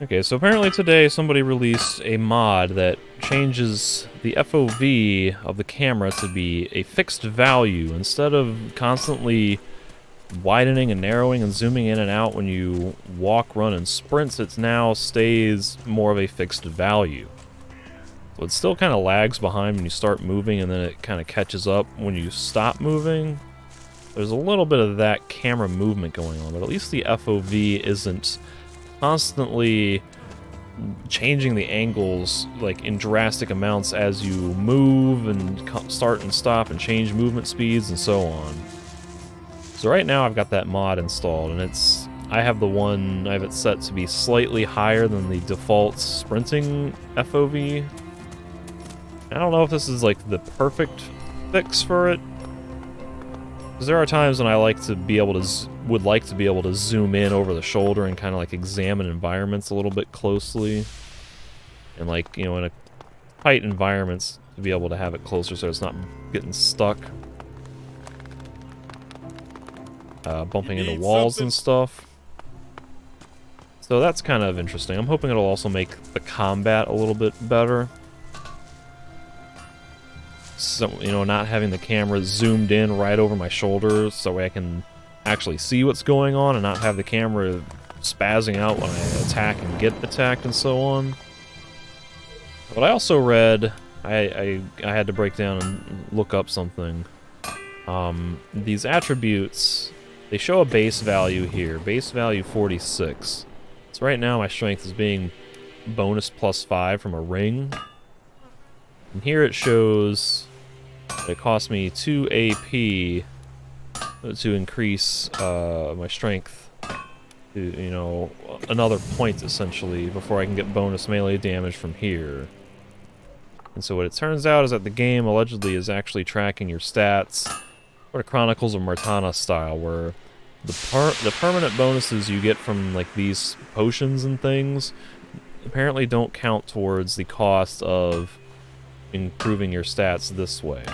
Okay, so apparently today somebody released a mod that changes the FOV of the camera to be a fixed value. Instead of constantly widening and narrowing and zooming in and out when you walk, run, and sprints, it now stays more of a fixed value. So it still kind of lags behind when you start moving, and then it kind of catches up when you stop moving. There's a little bit of that camera movement going on, but at least the FOV isn't constantly changing the angles like in drastic amounts as you move and start and stop and change movement speeds and so on. So right now I've got that mod installed, and I have it set to be slightly higher than the default sprinting FOV. I don't know if this is like the perfect fix for it, because there are times when I would like to be able to zoom in over the shoulder and kind of like examine environments a little bit closely, and like, you know, in a tight environments to be able to have it closer so it's not getting stuck, bumping into walls and stuff. So that's kind of interesting. I'm hoping it'll also make the combat a little bit better. So, you know, not having the camera zoomed in right over my shoulders so I can actually see what's going on and not have the camera spazzing out when I attack and get attacked and so on. But I also read, I had to break down and look up something. These attributes, they show a base value here, base value 46. So right now my strength is being bonus +5 from a ring. And here it shows that it cost me 2 AP to increase my strength to, you know, another point essentially before I can get bonus melee damage from here. And so what it turns out is that the game allegedly is actually tracking your stats, sort of Chronicles of Martana style, where the permanent bonuses you get from like these potions and things apparently don't count towards the cost of improving your stats this way.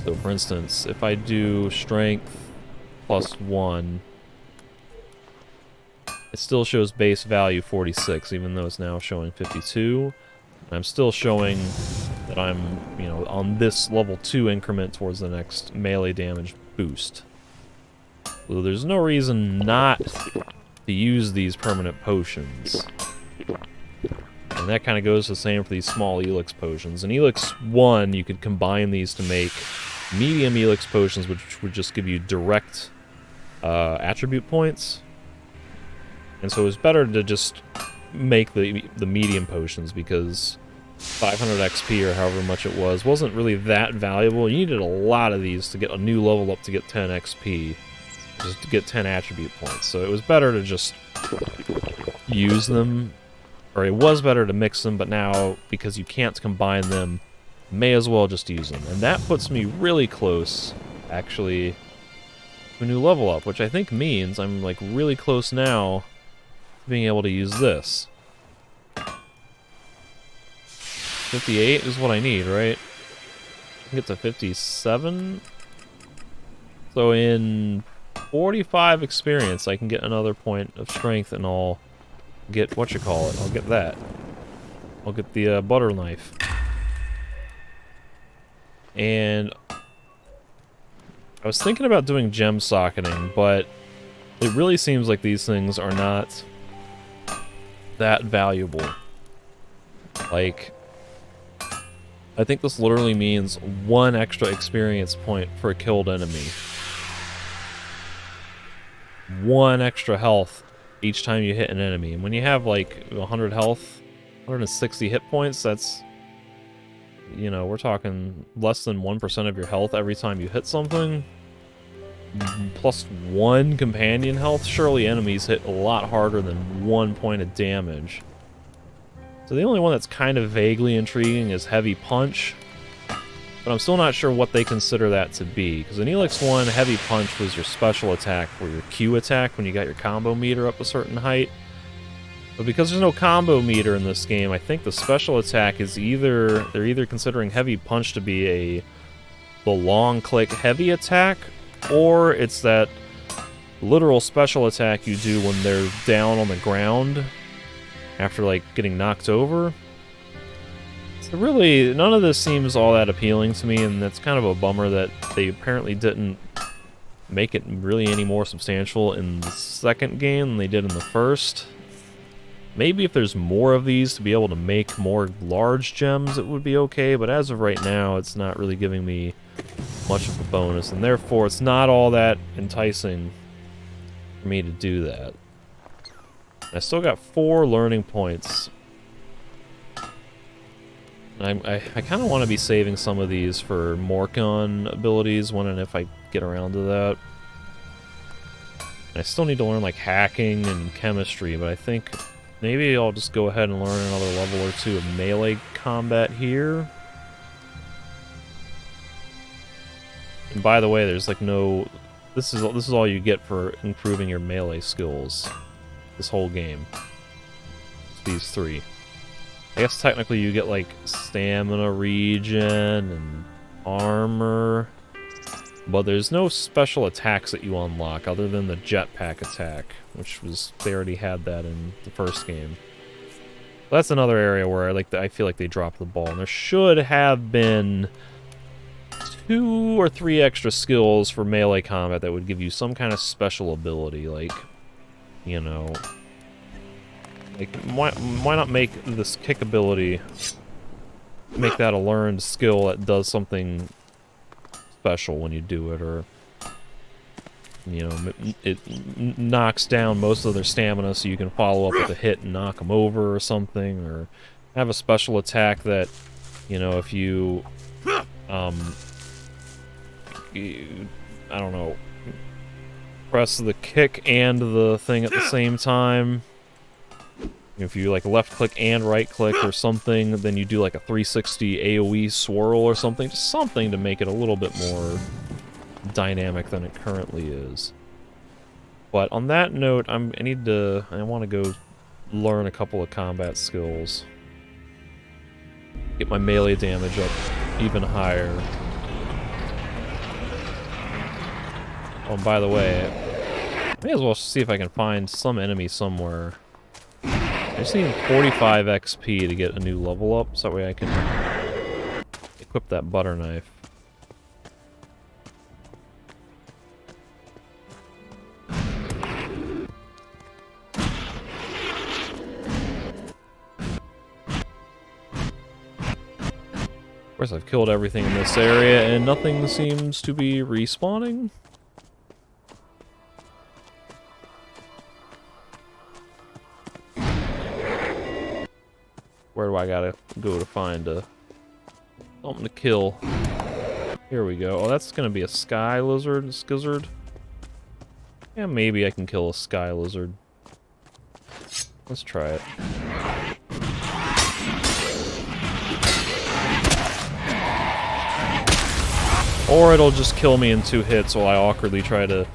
So for instance, if I do strength +1, it still shows base value 46, even though it's now showing 52. And I'm still showing that I'm, you know, on this level 2 increment towards the next melee damage boost. So there's no reason not to use these permanent potions. And that kind of goes the same for these small Elex potions. In Elex 1, you could combine these to make medium Elex potions, which would just give you direct attribute points. And so it was better to just make the medium potions, because 500 XP or however much it wasn't really that valuable. You needed a lot of these to get a new level up to get 10 XP, just to get 10 attribute points. So it was better to just use them, or it was better to mix them, but now, because you can't combine them, may as well just use them. And that puts me really close, actually, to a new level up, which I think means I'm like really close now to being able to use this. 58 is what I need, right? I can get to 57. So in 45 experience, I can get another point of strength, and I'll get I'll get that. I'll get the butter knife. And I was thinking about doing gem socketing, but it really seems like these things are not that valuable. Like, I think this literally means 1 extra experience point for a killed enemy. 1 extra health each time you hit an enemy. And when you have like 100 health, 160 hit points, that's, you know, we're talking less than 1% of your health every time you hit something. Plus 1 companion health. Surely enemies hit a lot harder than 1 point of damage. So the only one that's kind of vaguely intriguing is Heavy Punch, but I'm still not sure what they consider that to be, because in Elex 1, Heavy Punch was your special attack, or your Q attack when you got your combo meter up a certain height. But because there's no combo meter in this game, I think the special attack is they're either considering Heavy Punch to be the long click heavy attack, or it's that literal special attack you do when they're down on the ground after, like, getting knocked over. So really, none of this seems all that appealing to me, and that's kind of a bummer that they apparently didn't make it really any more substantial in the second game than they did in the first. Maybe if there's more of these to be able to make more large gems, it would be okay, but as of right now, it's not really giving me much of a bonus, and therefore it's not all that enticing for me to do that. I still got 4 learning points. I kind of want to be saving some of these for Morcon abilities when and if I get around to that. I still need to learn like hacking and chemistry, but I think maybe I'll just go ahead and learn another level or 2 of melee combat here. And by the way, there's like no... This is all you get for improving your melee skills. This whole game. It's these 3. I guess technically you get like stamina regen and armor, but there's no special attacks that you unlock other than the jetpack attack, which was... they already had that in the first game. That's another area where I feel like they dropped the ball, and there should have been 2 or 3 extra skills for melee combat that would give you some kind of special ability, like, you know, like why not make this kick ability, make that a learned skill that does something special when you do it, or, you know, it knocks down most of their stamina so you can follow up with a hit and knock them over or something, or have a special attack that, you know, if you, I don't know, press the kick and the thing at the same time. If you like left click and right click or something, then you do like a 360 AoE swirl or something. Just something to make it a little bit more dynamic than it currently is. But on that note, I want to go learn a couple of combat skills. Get my melee damage up even higher. Oh, and by the way, I may as well see if I can find some enemy somewhere. I just need 45 XP to get a new level up, so that way I can equip that butter knife. Of course, I've killed everything in this area, and nothing seems to be respawning. Where do I gotta go to find something to kill? Here we go. Oh, that's gonna be a sky lizard, skizzard. Yeah, maybe I can kill a sky lizard. Let's try it. Or it'll just kill me in 2 hits while I awkwardly try to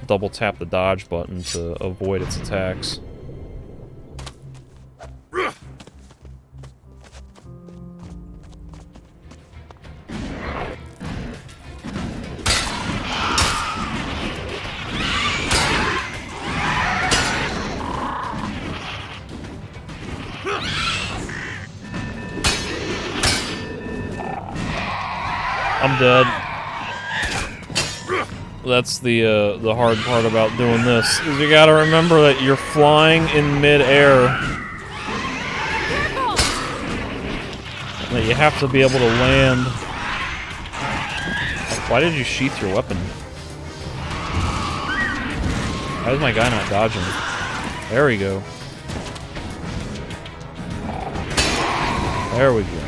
double tap the dodge button to avoid its attacks. I'm dead. That's the hard part about doing this, is you gotta remember that you're flying in mid-air. That you have to be able to land. Why did you sheath your weapon? Why is my guy not dodging? There we go. There we go.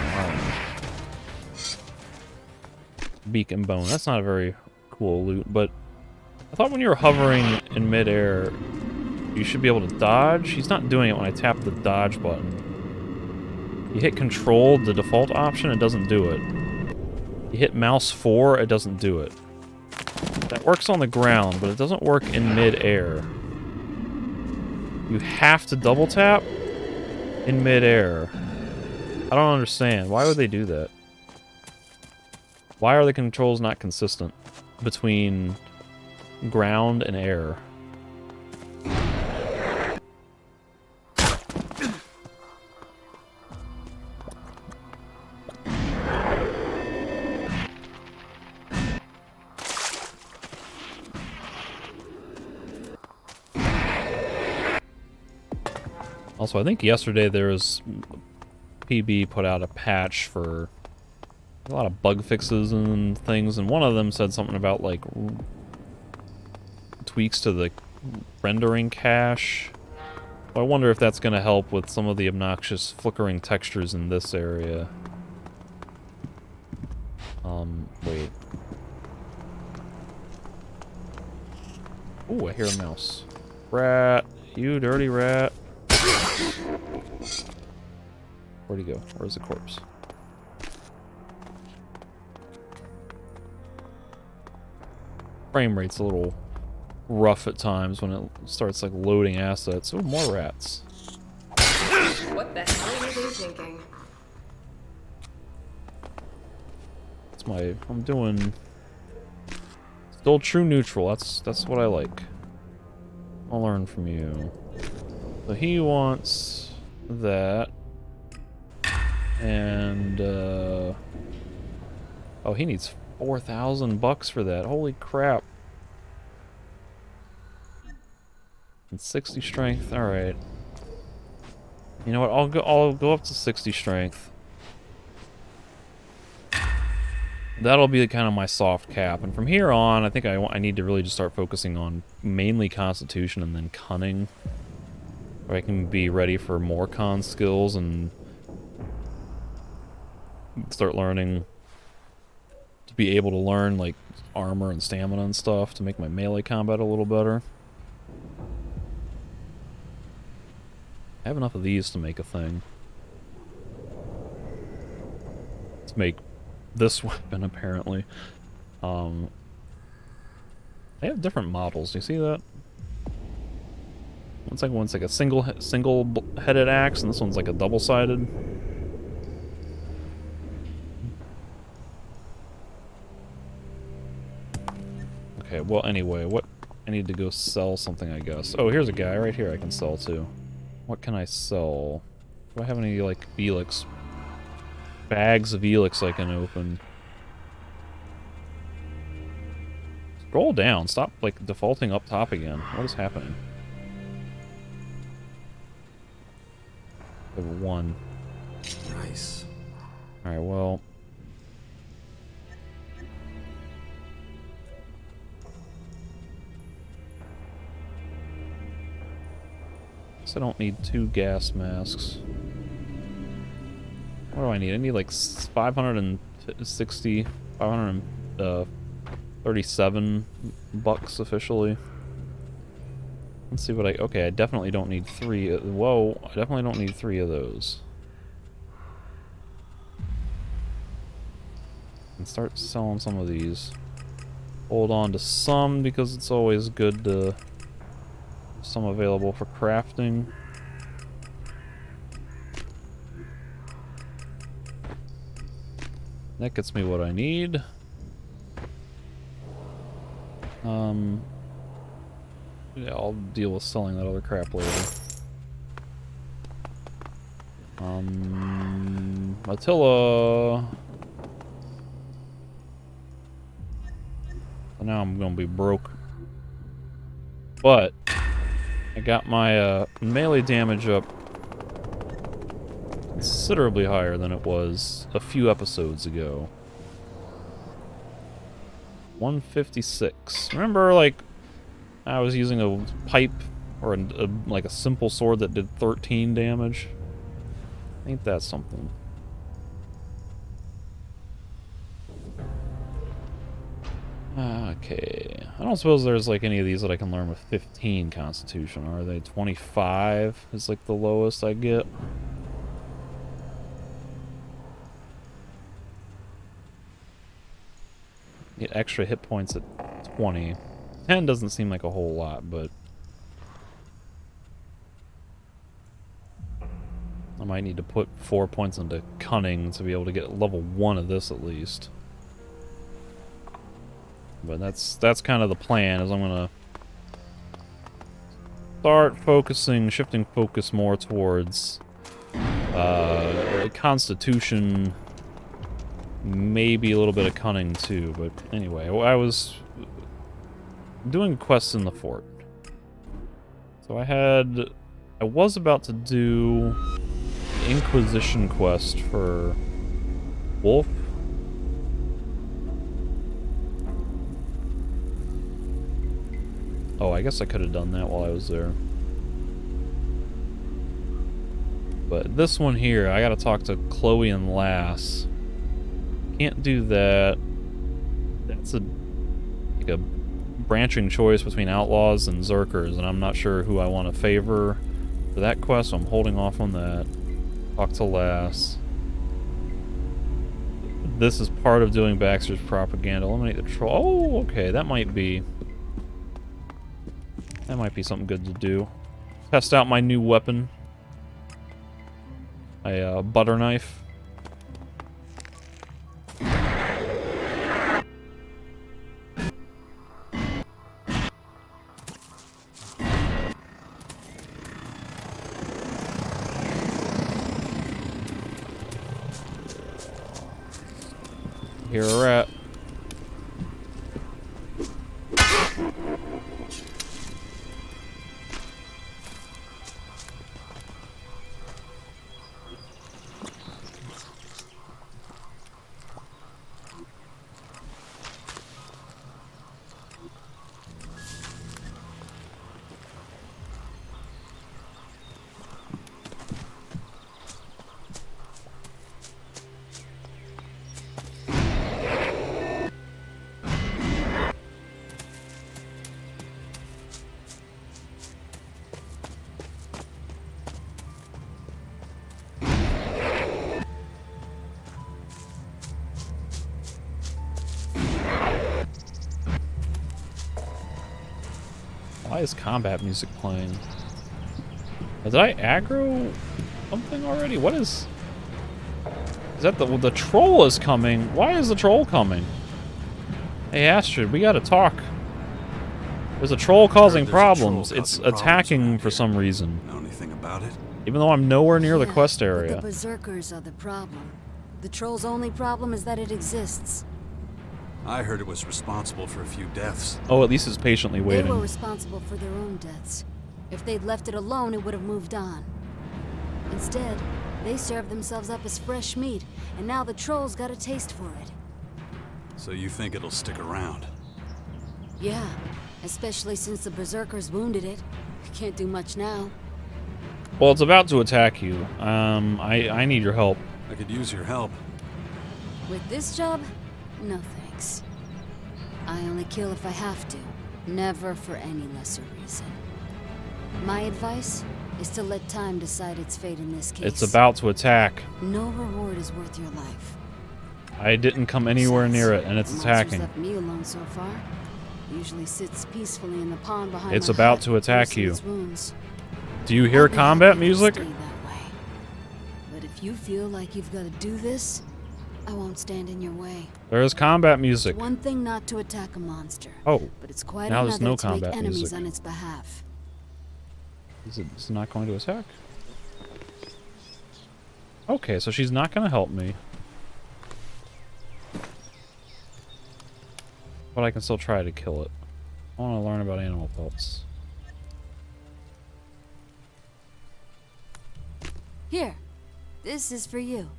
Beacon bone. That's not a very cool loot, but I thought when you were hovering in midair, you should be able to dodge. He's not doing it when I tap the dodge button. You hit control, the default option, it doesn't do it. You hit mouse 4, it doesn't do it. That works on the ground, but it doesn't work in midair. You have to double tap in midair. I don't understand. Why would they do that? Why are the controls not consistent between ground and air? Also, I think yesterday there was... PB put out a patch for a lot of bug fixes and things, and one of them said something about, like, tweaks to the rendering cache. I wonder if that's going to help with some of the obnoxious flickering textures in this area. Wait. Ooh, I hear a mouse. Rat. You dirty rat. Where'd he go? Where's the corpse? Frame rate's a little rough at times when it starts, like, loading assets. Oh, more rats. What the hell were they thinking? That's my... I'm doing... Still true neutral. That's what I like. I'll learn from you. So he wants that. And, oh, he needs $4,000 for that. Holy crap. And 60 strength. Alright. You know what? I'll go up to 60 strength. That'll be kind of my soft cap. And from here on, I think I need to really just start focusing on mainly Constitution and then Cunning. Where I can be ready for more con skills and start learning to be able to learn, like, armor and stamina and stuff to make my melee combat a little better. I have enough of these to make a thing. To make this weapon, apparently. They have different models. Do you see that? One's like a single-headed axe, and this one's like a double-sided. Okay, well, anyway, what... I need to go sell something, I guess. Oh, here's a guy right here I can sell to. What can I sell? Do I have any, like, Elex? Bags of Elex I can open. Scroll down. Stop, like, defaulting up top again. What is happening? I have one. Nice. Alright, well... I don't need 2 gas masks. What do I need? I need like 537 bucks officially. Let's see what okay, I definitely don't need 3. Whoa, I definitely don't need 3 of those. And start selling some of these. Hold on to some because it's always good to... Some available for crafting. That gets me what I need. Yeah, I'll deal with selling that other crap later. Attila. So now I'm gonna be broke. But I got my melee damage up considerably higher than it was a few episodes ago. 156. Remember, like, I was using a pipe or like a simple sword that did 13 damage? Ain't that something? Okay. I don't suppose there's like any of these that I can learn with 15 Constitution, are they? 25 is like the lowest I get. Get extra hit points at 20. 10 doesn't seem like a whole lot, but I might need to put 4 points into Cunning to be able to get level 1 of this at least. But that's kind of the plan, is I'm gonna start focusing, shifting focus more towards Constitution, maybe a little bit of Cunning too. But anyway, I was doing quests in the fort. So I had I was about to do the Inquisition quest for Wolf. Oh, I guess I could have done that while I was there. But this one here, I gotta talk to Chloe and Lass. Can't do that. That's like a branching choice between outlaws and Zerkers, and I'm not sure who I want to favor for that quest, so I'm holding off on that. Talk to Lass. This is part of doing Baxter's propaganda. Eliminate the troll. Oh, okay, that might be something good to do. Test out my new weapon. A butter knife. Here we're at. Why is combat music playing? Did I aggro something already? What is... Is that the troll is coming? Why is the troll coming? Hey Astrid, we gotta talk. There's a troll causing problems. It's attacking for some reason. Know anything about it? Even though I'm nowhere near the Yeah, quest but area. the berserkers are the problem. The troll's only problem is that it exists. I heard it was responsible for a few deaths. Oh, at least it's patiently They were waiting. responsible for their own deaths. If they'd left it alone, it would have moved on. Instead, they served themselves up as fresh meat, and now the troll's got a taste for it. So you think it'll stick around? Yeah, especially since the berserkers wounded it. Can't do much now. Well, it's about to attack you. I need your help. I could use your help. With this job, no thanks. I only kill if I have to, never for any lesser reason. My advice is to let time decide its fate in this case. It's about to attack. No reward is worth your life. I didn't come anywhere near it, and it's The monster's attacking. left me alone so far. Usually sits peacefully in the pond behind It's my about hut, to attack nursing you. its wounds. Do you hear I'd be combat happy to music? stay that way. But if you feel like you've got to do this, I won't stand in your way. There is combat music. It's one thing not to attack a monster, Oh, but it's quite now there's another no to make combat enemies music. on its behalf. is it not going to attack? Okay, so she's not going to help me. But I can still try to kill it. I want to learn about animal pelts. Here, this is for you.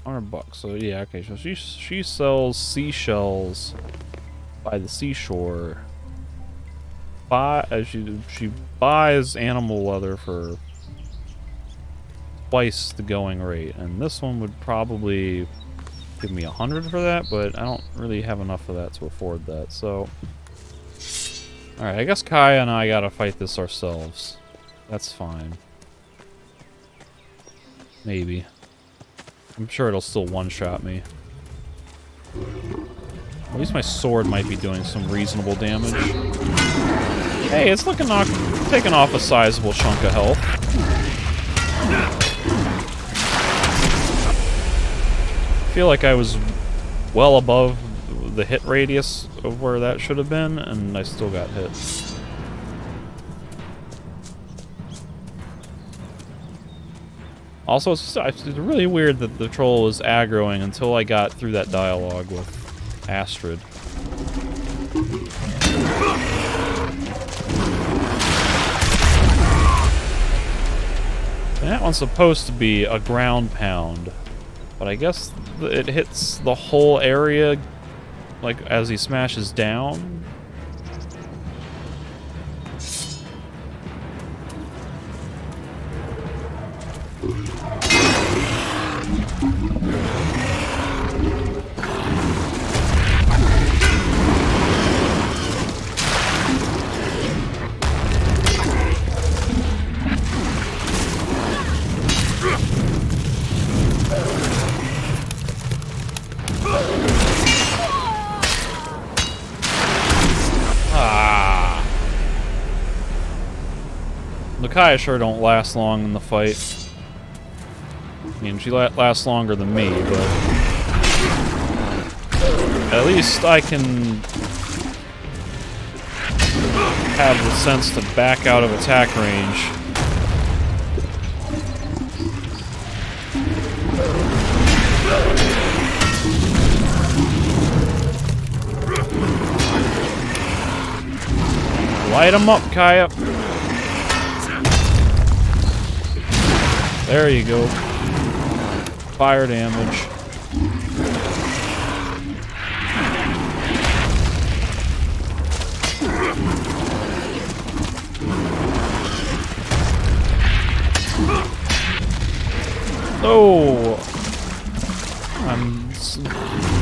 $100. So yeah, okay. So she sells seashells by the seashore. She buys animal leather for twice the going rate, and this one would probably give me 100 for that, but I don't really have enough of that to afford that. So, all right, I guess Kaya and I gotta fight this ourselves. That's fine. Maybe. I'm sure it'll still one-shot me. At least my sword might be doing some reasonable damage. Hey, it's looking like taking off a sizable chunk of health. I feel like I was well above the hit radius of where that should have been, and I still got hit. Also, it's really weird that the troll was aggroing until I got through that dialogue with Astrid. one's supposed to be a ground pound, but I guess it hits the whole area, like, as he smashes down. Nakai sure don't last long in the fight. I mean, she lasts longer than me, but at least I can have the sense to back out of attack range. Light 'em up, Kaya. There you go. Fire damage. Oh!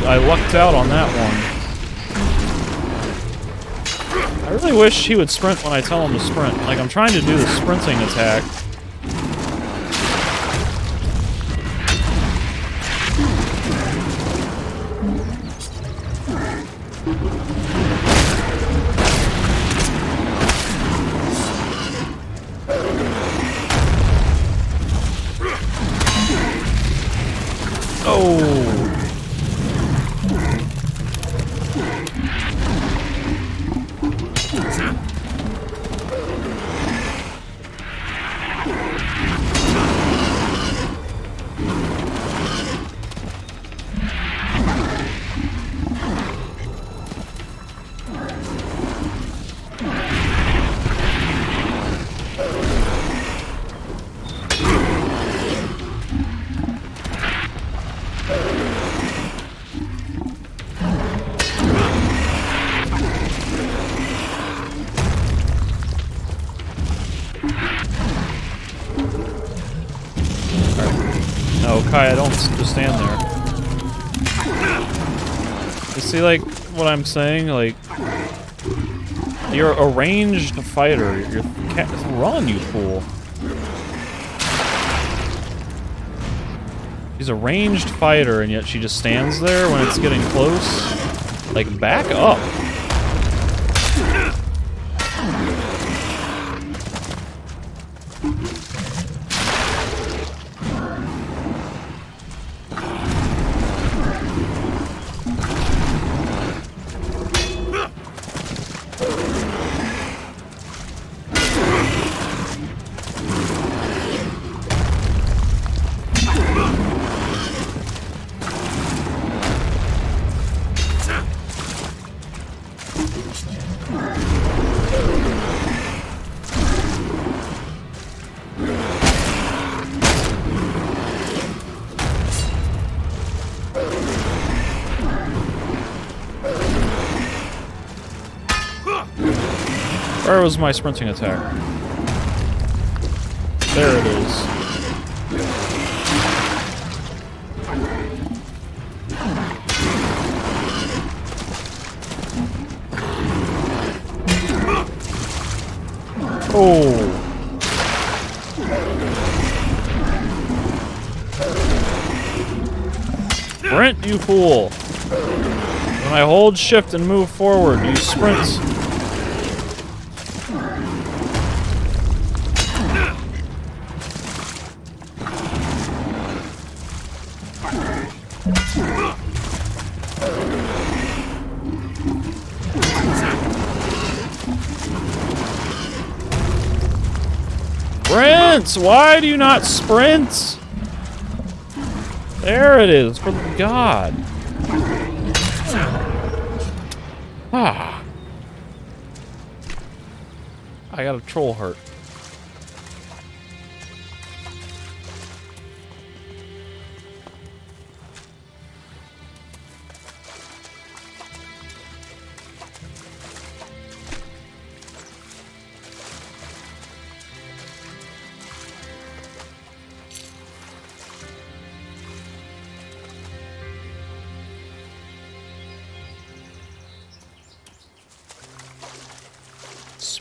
I lucked out on that one. I really wish he would sprint when I tell him to sprint. Like, I'm trying to do the sprinting attack. No, Kaya, don't just stand there. You see, like, what I'm saying? Like, you're a ranged fighter. Run, you fool. She's a ranged fighter, and yet she just stands there when it's getting close. Like, back up. Where was my sprinting attack? There it is. Oh. Sprint, you fool. When I hold shift and move forward, you sprint. Sprint! Why do you not sprint? There it is, for God. Ah. I got a troll heart.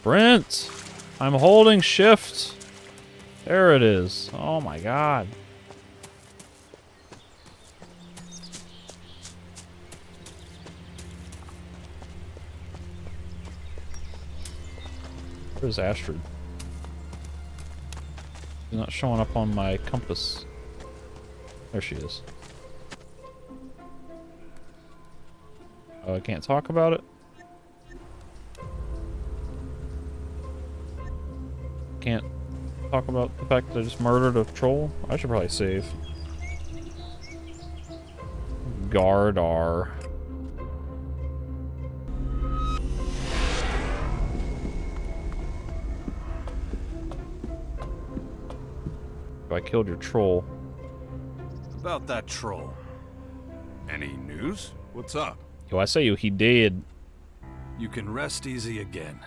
Sprint! I'm holding shift. There it is. Oh my god. Where's Astrid? She's not showing up on my compass. There she is. Oh, I can't talk about it. Can't talk about the fact that I just murdered a troll. I should probably save. Gardar. I killed your troll. About that troll. Any news? What's up? Yo, I say you, he dead. You can rest easy again.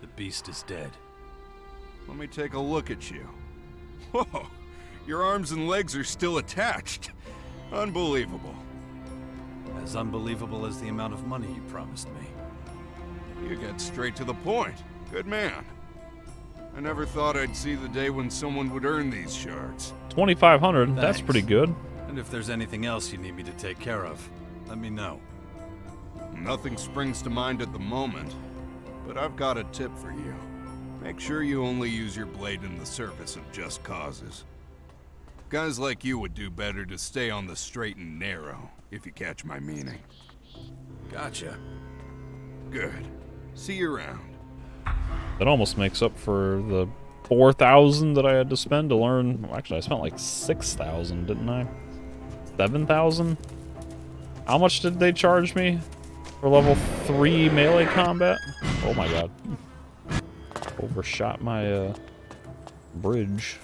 The beast is dead. Let me take a look at you. Whoa! Your arms and legs are still attached. Unbelievable. As unbelievable as the amount of money you promised me. You get straight to the point. Good man. I never thought I'd see the day when someone would earn these shards. 2,500. That's Thanks. pretty good. And if there's anything else you need me to take care of, let me know. Nothing springs to mind at the moment, but I've got a tip for you. Make sure you only use your blade in the service of just causes. Guys like you would do better to stay on the straight and narrow, if you catch my meaning. Gotcha. Good. See you around. That almost makes up for the 4,000 that I had to spend to learn. Well, actually, I spent like 6,000, didn't I? 7,000? How much did they charge me for level 3 melee combat? Oh my god. Overshot my bridge.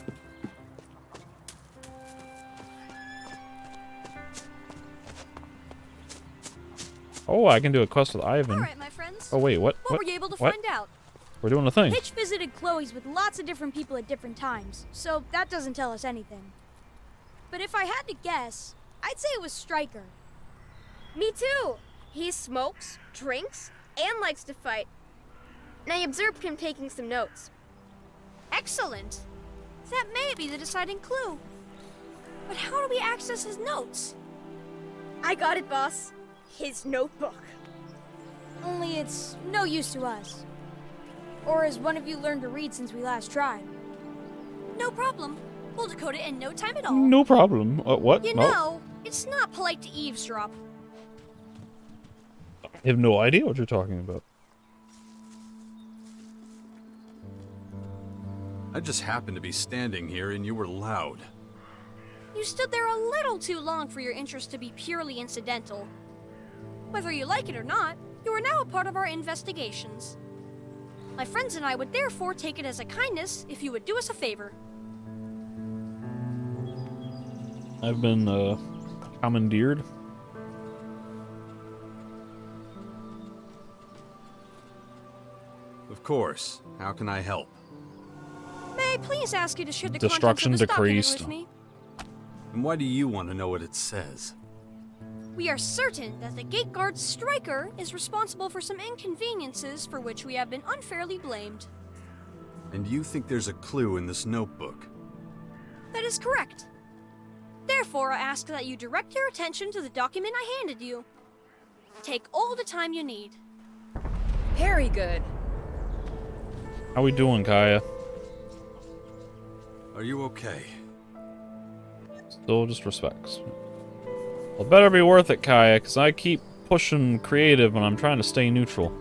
Oh, I can do a quest with Ivan. All right, my friends. Oh wait, what? What were you able to What? find out? We're doing a thing. Hitch visited Chloe's with lots of different people at different times, so that doesn't tell us anything. But if I had to guess, I'd say it was Stryker. Me too. He smokes, drinks, and likes to fight. And I observed him taking some notes. Excellent. That may be the deciding clue. But how do we access his notes? I got it, boss. His notebook. Only it's no use to us. Or has one of you learned to read since we last tried? No problem. We'll decode it in no time at all. No problem. What? You No. know, it's not polite to eavesdrop. I have no idea what you're talking about. I just happened to be standing here and you were loud. You stood there a little too long for your interest to be purely incidental. Whether you like it or not, you are now a part of our investigations. My friends and I would therefore take it as a kindness if you would do us a favor. I've been commandeered. Of course. How can I help? May I please ask you to share the Destruction contents of this document decreased. with me? And why do you want to know what it says? We are certain that the gate guard Stryker is responsible for some inconveniences for which we have been unfairly blamed. And you think there's a clue in this notebook? That is correct. Therefore, I ask that you direct your attention to the document I handed you. Take all the time you need. Very good. How we doing, Kaya? Are you okay? Still just respects. Well, it better be worth it, Kaya, because I keep pushing creative when I'm trying to stay neutral.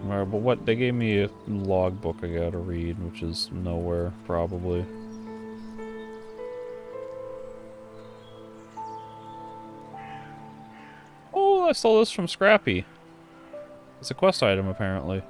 Alright, but what? They gave me a logbook I gotta read, which is nowhere, probably. Oh, I stole this from Scrappy. It's a quest item, apparently.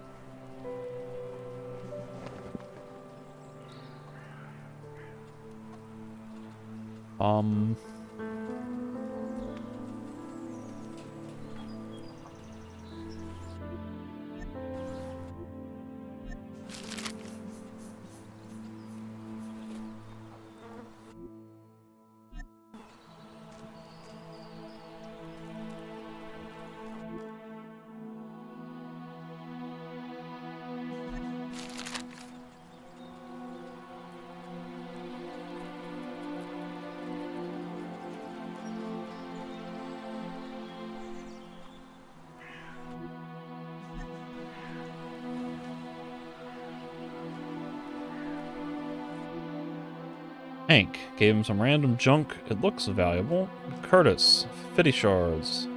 Hank gave him some random junk. It looks valuable. Curtis, 50 shards.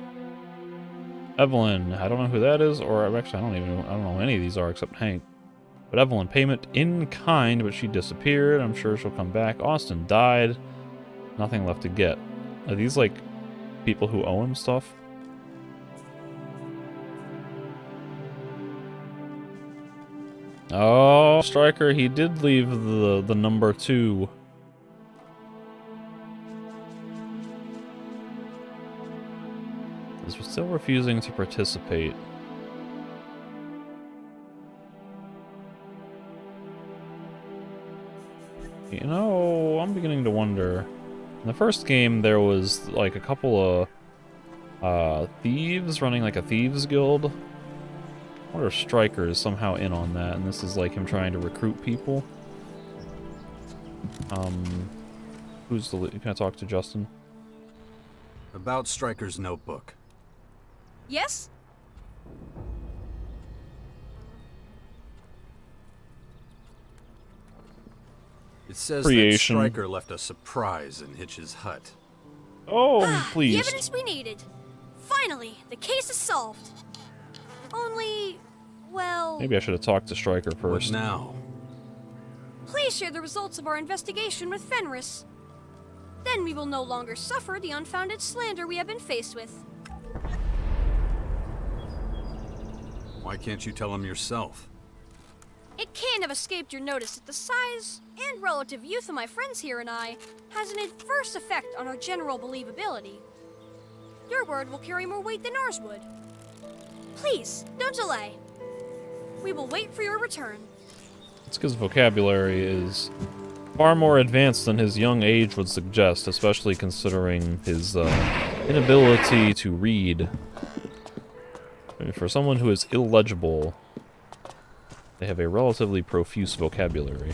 Evelyn, I don't know who that is, or actually I don't know who any of these are except Hank. But Evelyn, payment in kind, but she disappeared. I'm sure she'll come back. Austin died. Nothing left to get. Are these like people who owe him stuff? Oh, Stryker, he did leave the number 2. He's still refusing to participate. You know, I'm beginning to wonder. In the first game, there was like a couple of thieves running like a thieves guild. I wonder if Stryker is somehow in on that, and this is like him trying to recruit people. Who's the lead? Can I talk to Justin? About Stryker's notebook. Yes? It says Creation. that Stryker left a surprise in Hitch's hut. Oh, The please. evidence we needed. Finally, the case is solved. Only, well... Maybe I should have talked to Stryker What first. now? Please share the results of our investigation with Fenris. Then we will no longer suffer the unfounded slander we have been faced with. Why can't you tell him yourself? It can't have escaped your notice that the size and relative youth of my friends here and I has an adverse effect on our general believability. Your word will carry more weight than ours would. Please, don't delay. We will wait for your return. It's because vocabulary is far more advanced than his young age would suggest, especially considering his inability to read. I mean, for someone who is illegible, they have a relatively profuse vocabulary.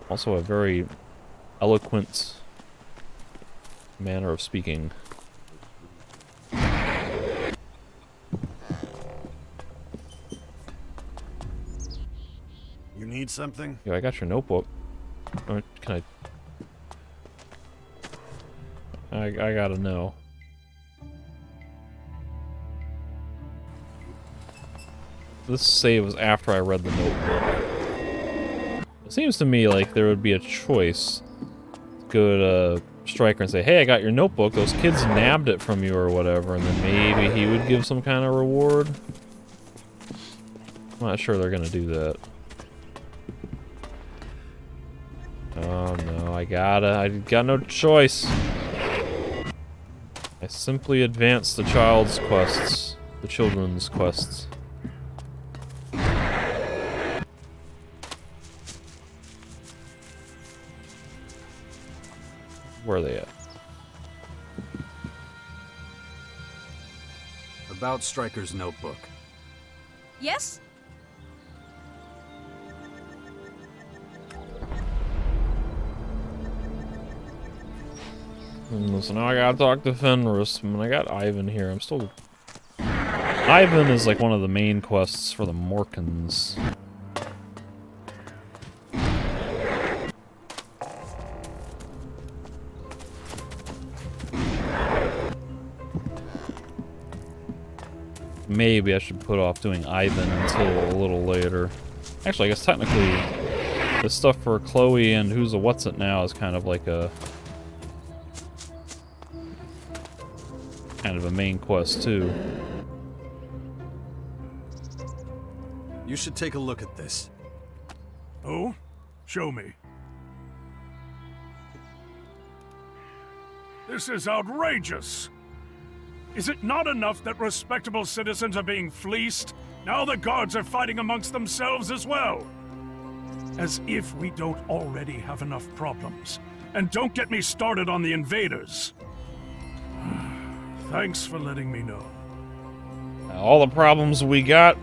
Also a very eloquent manner of speaking. You need something? Yeah, I got your notebook. Or can I gotta know. This save was after I read the notebook. It seems to me like there would be a choice. Go to Stryker and say, hey, I got your notebook. Those kids nabbed it from you or whatever, and then maybe he would give some kind of reward. I'm not sure they're gonna do that. Oh no, I got no choice. I simply advance the child's quests. The children's quests. Where are they at? About Stryker's notebook. Yes? So now I gotta talk to Fenris. I mean, I got Ivan here. I'm still... Ivan is like one of the main quests for the Morkans. Maybe I should put off doing Ivan until a little later. Actually, I guess technically the stuff for Chloe and Who's a What's It Now is kind of like a... kind of a main quest, too. You should take a look at this. Oh? Show me. This is outrageous! Is it not enough that respectable citizens are being fleeced? Now the guards are fighting amongst themselves as well! As if we don't already have enough problems. And don't get me started on the invaders. Thanks for letting me know. All the problems we got,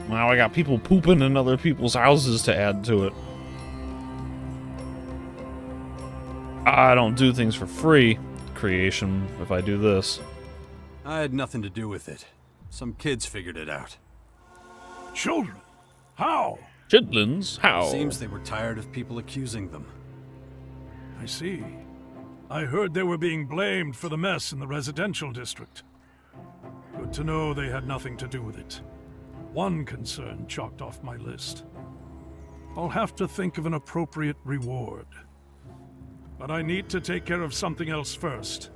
now I got people pooping in other people's houses to add to it. I don't do things for free, creation, if I do this. I had nothing to do with it. Some kids figured it out. Children? How? Chitlins? How? Seems they were tired of people accusing them. I see. I heard they were being blamed for the mess in the residential district. Good to know they had nothing to do with it. One concern chalked off my list. I'll have to think of an appropriate reward. But I need to take care of something else first.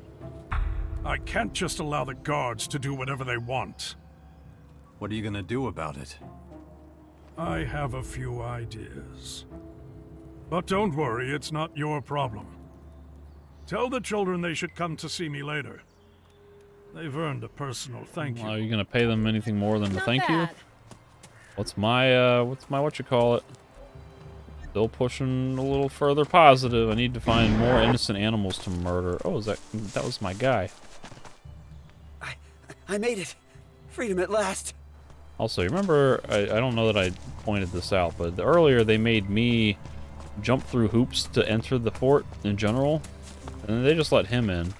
I can't just allow the guards to do whatever they want. What are you gonna do about it? I have a few ideas. But don't worry, it's not your problem. Tell the children they should come to see me later. They've earned a personal thank you. Are you gonna pay them anything more than a Not thank you? bad. What's my what you call it? Still pushing a little further positive. I need to find more innocent animals to murder. Oh, that was my guy. I made it. Freedom at last. Also, you remember, I don't know that I pointed this out, but earlier they made me jump through hoops to enter the fort in general, and then they just let him in.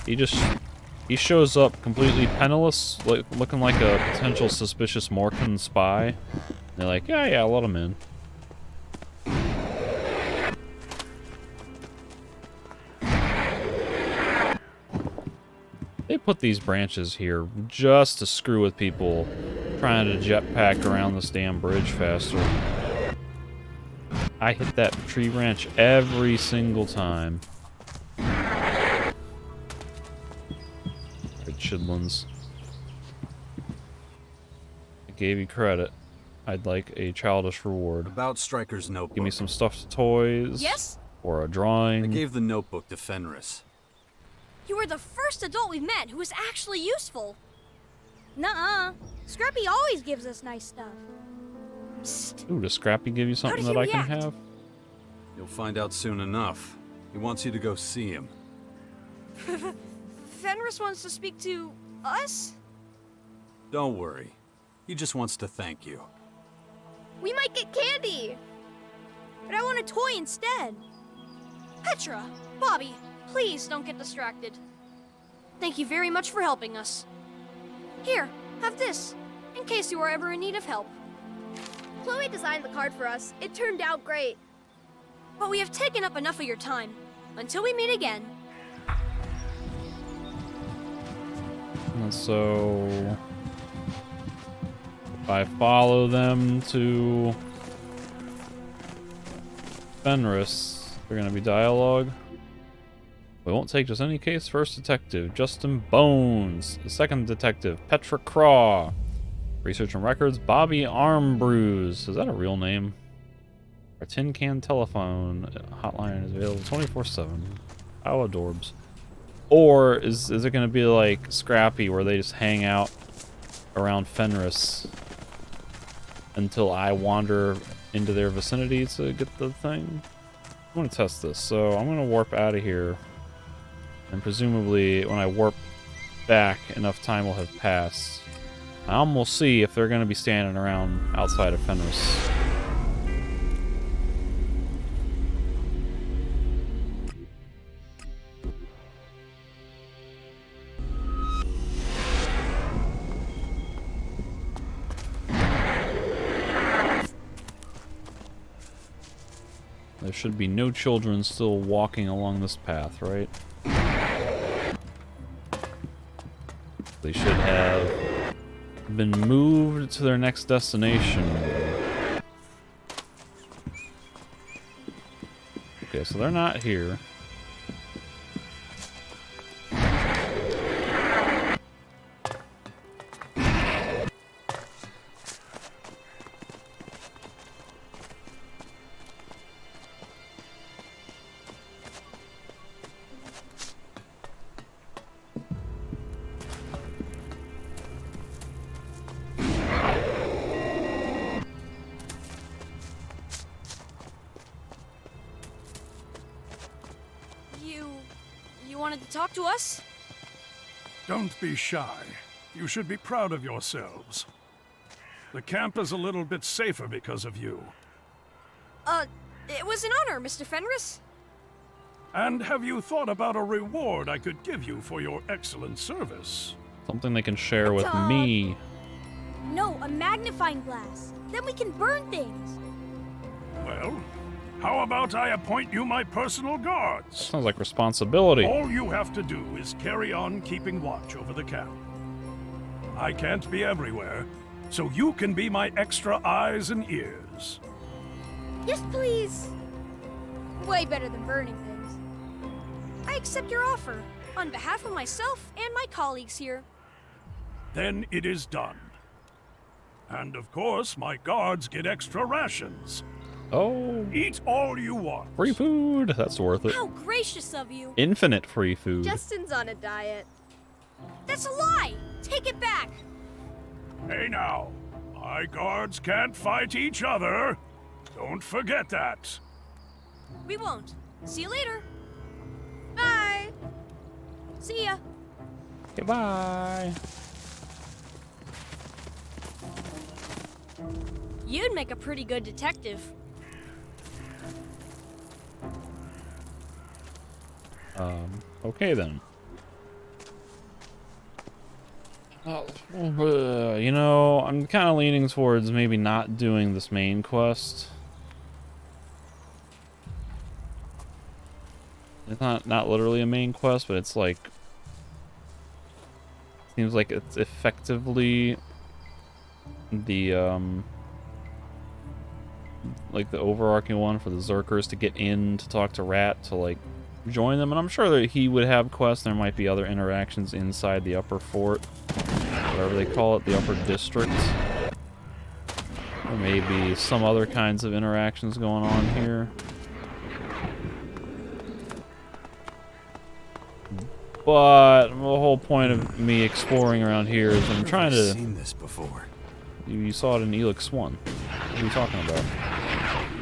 He shows up completely penniless, looking like a potential suspicious Morkan spy. And they're like, yeah, let him in. They put these branches here just to screw with people trying to jetpack around this damn bridge faster. I hit that tree branch every single time. Right, chidlins. I gave you credit. I'd like a childish reward. About Stryker's notebook. Give me some stuffed toys. Yes? Or a drawing. I gave the notebook to Fenris. You were the first adult we've met who was actually useful. Nuh-uh. Scrappy always gives us nice stuff. Psst. Ooh, does Scrappy give you something did that he I can react? have? You'll find out soon enough. He wants you to go see him. Fenris wants to speak to us? Don't worry. He just wants to thank you. We might get candy. But I want a toy instead. Petra, Bobby, please don't get distracted. Thank you very much for helping us. Here, have this, in case you are ever in need of help. Chloe designed the card for us. It turned out great. But we have taken up enough of your time. Until we meet again. And so if I follow them to Fenris, they're gonna be dialogue. We won't take just any case. First detective, Justin Bones. The second detective, Petra Craw. Research and records, Bobby Armbruise. Is that a real name? Our tin can telephone hotline is available 24/7. How adorbs. Or is it going to be like Scrappy, where they just hang out around Fenris until I wander into their vicinity to get the thing? I'm going to test this. So I'm going to warp out of here. And presumably, when I warp back, enough time will have passed. We'll see if they're going to be standing around outside of Fenris. There should be no children still walking along this path, right? They should have been moved to their next destination. Okay, so they're not here. You wanted to talk to us? Don't be shy. You should be proud of yourselves. The camp is a little bit safer because of you. It was an honor, Mr. Fenris. And have you thought about a reward I could give you for your excellent service? Something they can share with me. No, a magnifying glass. Then we can burn things. Well, how about I appoint you my personal guards? Sounds like responsibility. All you have to do is carry on keeping watch over the camp. I can't be everywhere, so you can be my extra eyes and ears. Yes, please. Way better than burning things. I accept your offer, on behalf of myself and my colleagues here. Then it is done. And of course, my guards get extra rations. Oh, Eat all you want. free food. That's worth it. How gracious of you. Infinite free food. Justin's on a diet. That's a lie. Take it back. Hey now, my guards can't fight each other. Don't forget that. We won't. See you later. Bye. See ya. Goodbye. You'd make a pretty good detective. Okay then. You know, I'm kind of leaning towards maybe not doing this main quest. It's not literally a main quest, but it's like seems like it's effectively the like the overarching one for the Zerkers to get in to talk to Rat to like join them, and I'm sure that he would have quests. There might be other interactions inside the upper fort, whatever they call it, the upper district. There may be some other kinds of interactions going on here. But the whole point of me exploring around here is I'm trying to... I've seen this before. You saw it in Elex 1. What are you talking about?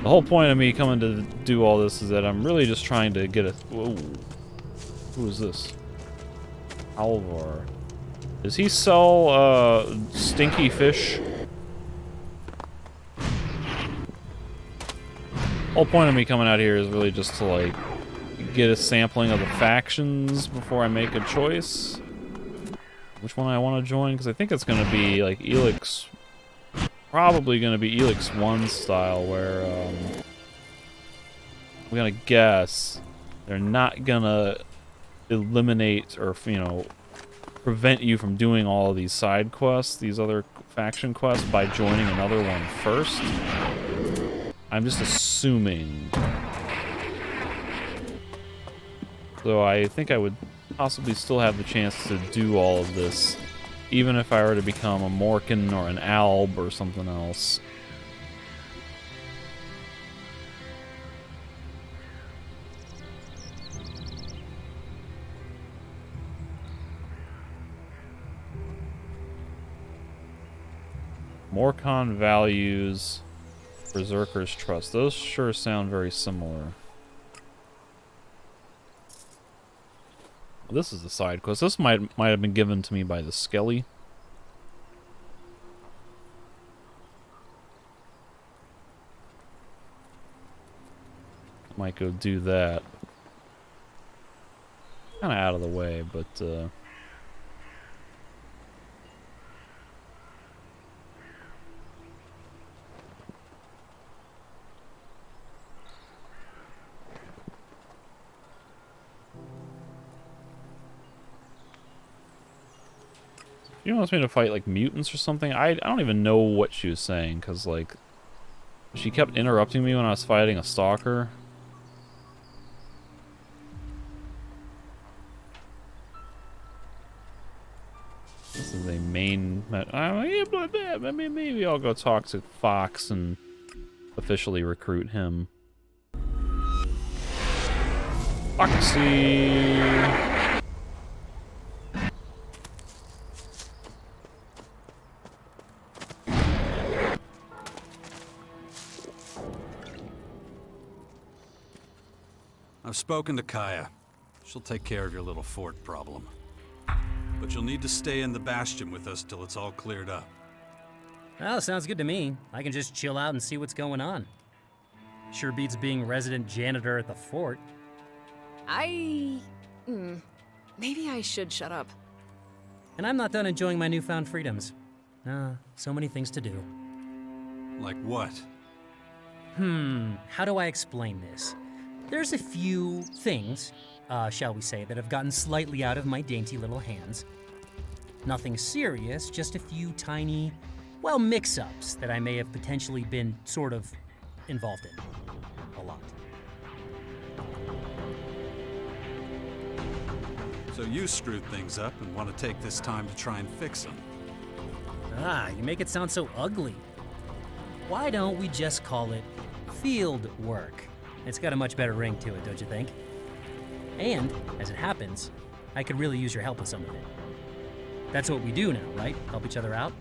The whole point of me coming to do all this is that I'm really just trying to get a... Whoa. Who is this? Alvar. Does he sell, stinky fish? Whole point of me coming out here is really just to, like, get a sampling of the factions before I make a choice. Which one I want to join, because I think it's going to be, like, Elex... Probably going to be Elex 1 style, where, I'm going to guess they're not going to eliminate or, you know, prevent you from doing all of these side quests, these other faction quests, by joining another one first. I'm just assuming. So I think I would possibly still have the chance to do all of this, even if I were to become a Morkin or an Alb or something else. Morcon values, Berserker's trust. Those sure sound very similar. This is the side quest. This might have been given to me by the Skelly. Might go do that. Kind of out of the way, but she wants me to fight, like, mutants or something. I don't even know what she was saying, because, like, she kept interrupting me when I was fighting a stalker. This is a main... maybe I'll go talk to Fox and officially recruit him. Foxy! I've spoken to Kaya. She'll take care of your little fort problem. But you'll need to stay in the Bastion with us till it's all cleared up. Well, sounds good to me. I can just chill out and see what's going on. Sure beats being resident janitor at the fort. Maybe I should shut up. And I'm not done enjoying my newfound freedoms. So many things to do. Like what? How do I explain this? There's a few things, shall we say, that have gotten slightly out of my dainty little hands. Nothing serious, just a few tiny, well, mix-ups that I may have potentially been sort of involved in. A lot. So you screwed things up and want to take this time to try and fix them. You make it sound so ugly. Why don't we just call it field work? It's got a much better ring to it, don't you think? And, as it happens, I could really use your help with some of it. That's what we do now, right? Help each other out?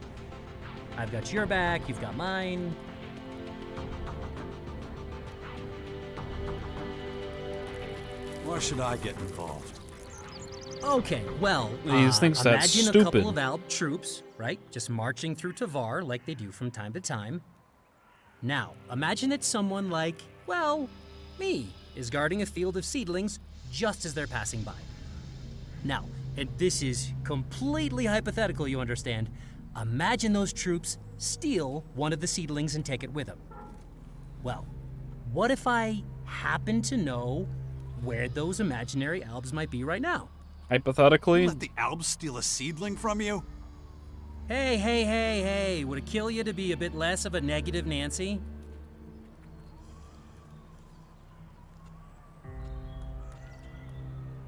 I've got your back, you've got mine. Why should I get involved? Okay, well, He thinks that's imagine a couple stupid. of Alb troops, right? Just marching through Tavar like they do from time to time. Now, imagine that someone like, well, me, is guarding a field of seedlings just as they're passing by. Now, and this is completely hypothetical, you understand. Imagine those troops steal one of the seedlings and take it with them. Well, what if I happen to know where those imaginary Albs might be right now? Hypothetically, Let the Albs steal a seedling from you? Hey, would it kill you to be a bit less of a negative Nancy?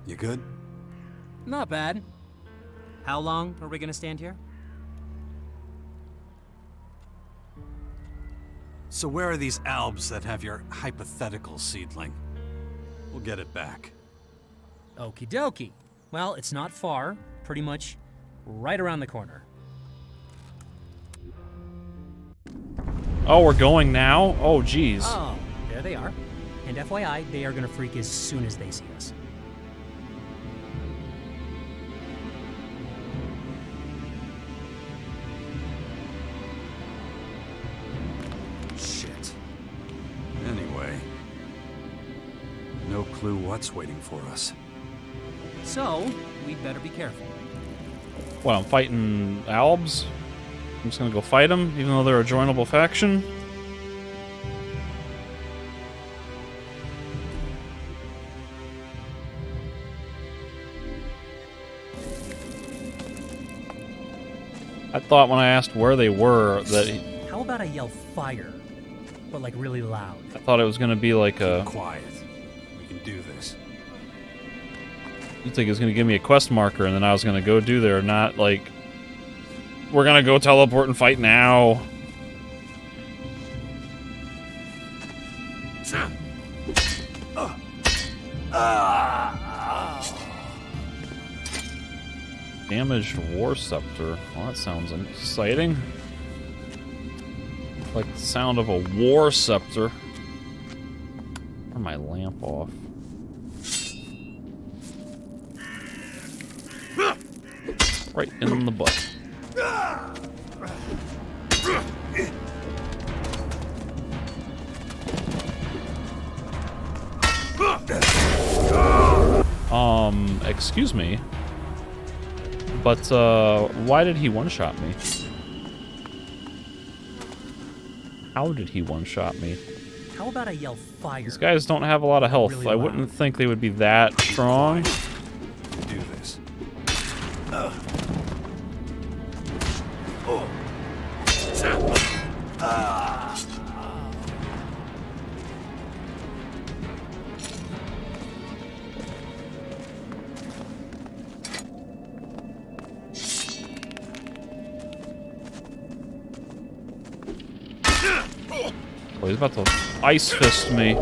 You good? Not bad. How long are we gonna stand here? So where are these Albs that have your hypothetical seedling? We'll get it back. Okie dokie. Well, it's not far. Pretty much right around the corner. oh, we're going now? Oh, geez. Oh, there they are. And FYI, they are gonna freak as soon as they see us. Shit. Anyway. No clue what's waiting for us. So, we'd better be careful. What, I'm fighting Albs? I'm just gonna go fight them, even though they're a joinable faction? I thought when I asked where they were that How about I yell fire, but like really loud? I thought it was gonna be like a. Quiet. We can do this. You think it was gonna give me a quest marker, and then I was gonna go do there, not like we're gonna go teleport and fight now. Damaged War Scepter. Well, that sounds exciting. Like the sound of a War Scepter. Turn my lamp off. Right in the butt. Excuse me. But, why did he one-shot me? How did he one-shot me? How about I yell fire? These guys don't have a lot of health. Really I loud. wouldn't think they would be that strong. We can do this. Oh, he's about to ice fist me.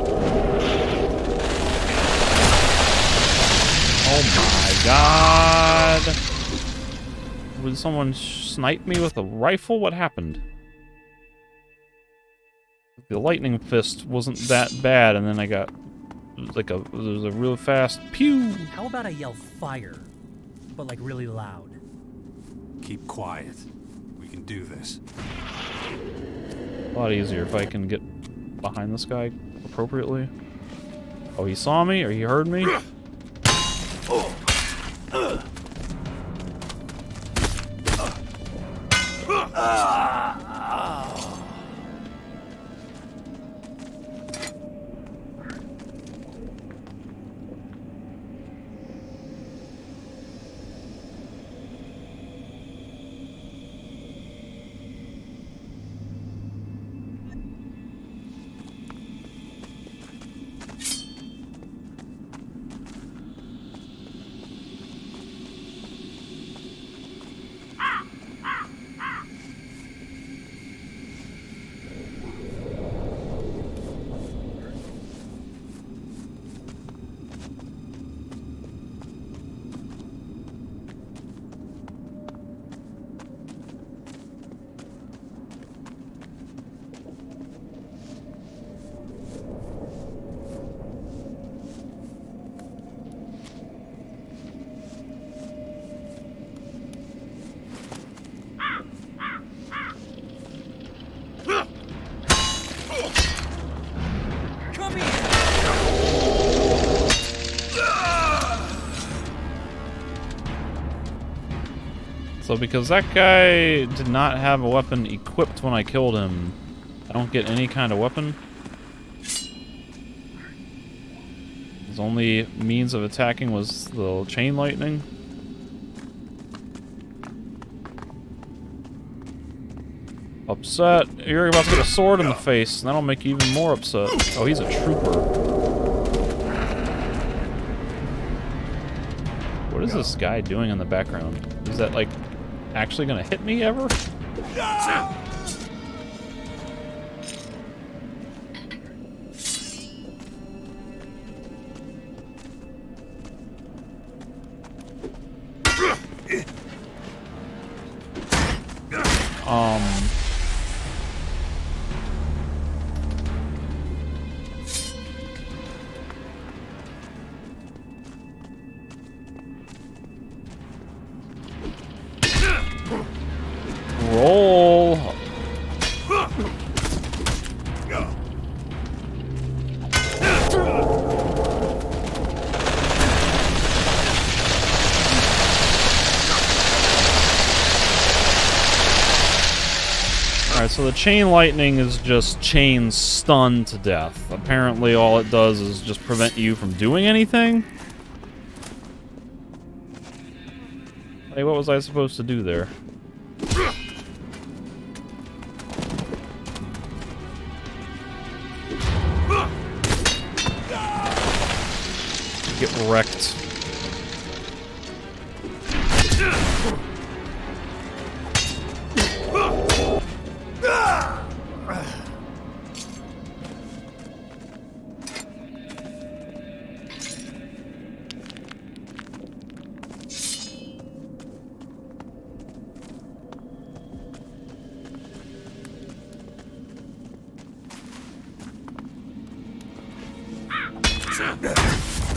Oh my god! Would someone snipe me with a rifle? What happened? The lightning fist wasn't that bad, and then I got like there was a real fast pew. How about I yell fire, but like really loud? Keep quiet. We can do this. A lot easier if I can get behind this guy appropriately. Oh, he saw me or he heard me? So because that guy did not have a weapon equipped when I killed him, I don't get any kind of weapon. His only means of attacking was the chain lightning. Upset. You're about to get a sword in the face, and that'll make you even more upset. Oh, he's a trooper. What is this guy doing in the background? Is that, like, actually gonna hit me ever? Roll. Alright, so the chain lightning is just chain stun to death. Apparently all it does is just prevent you from doing anything. Hey, what was I supposed to do there? Get wrecked.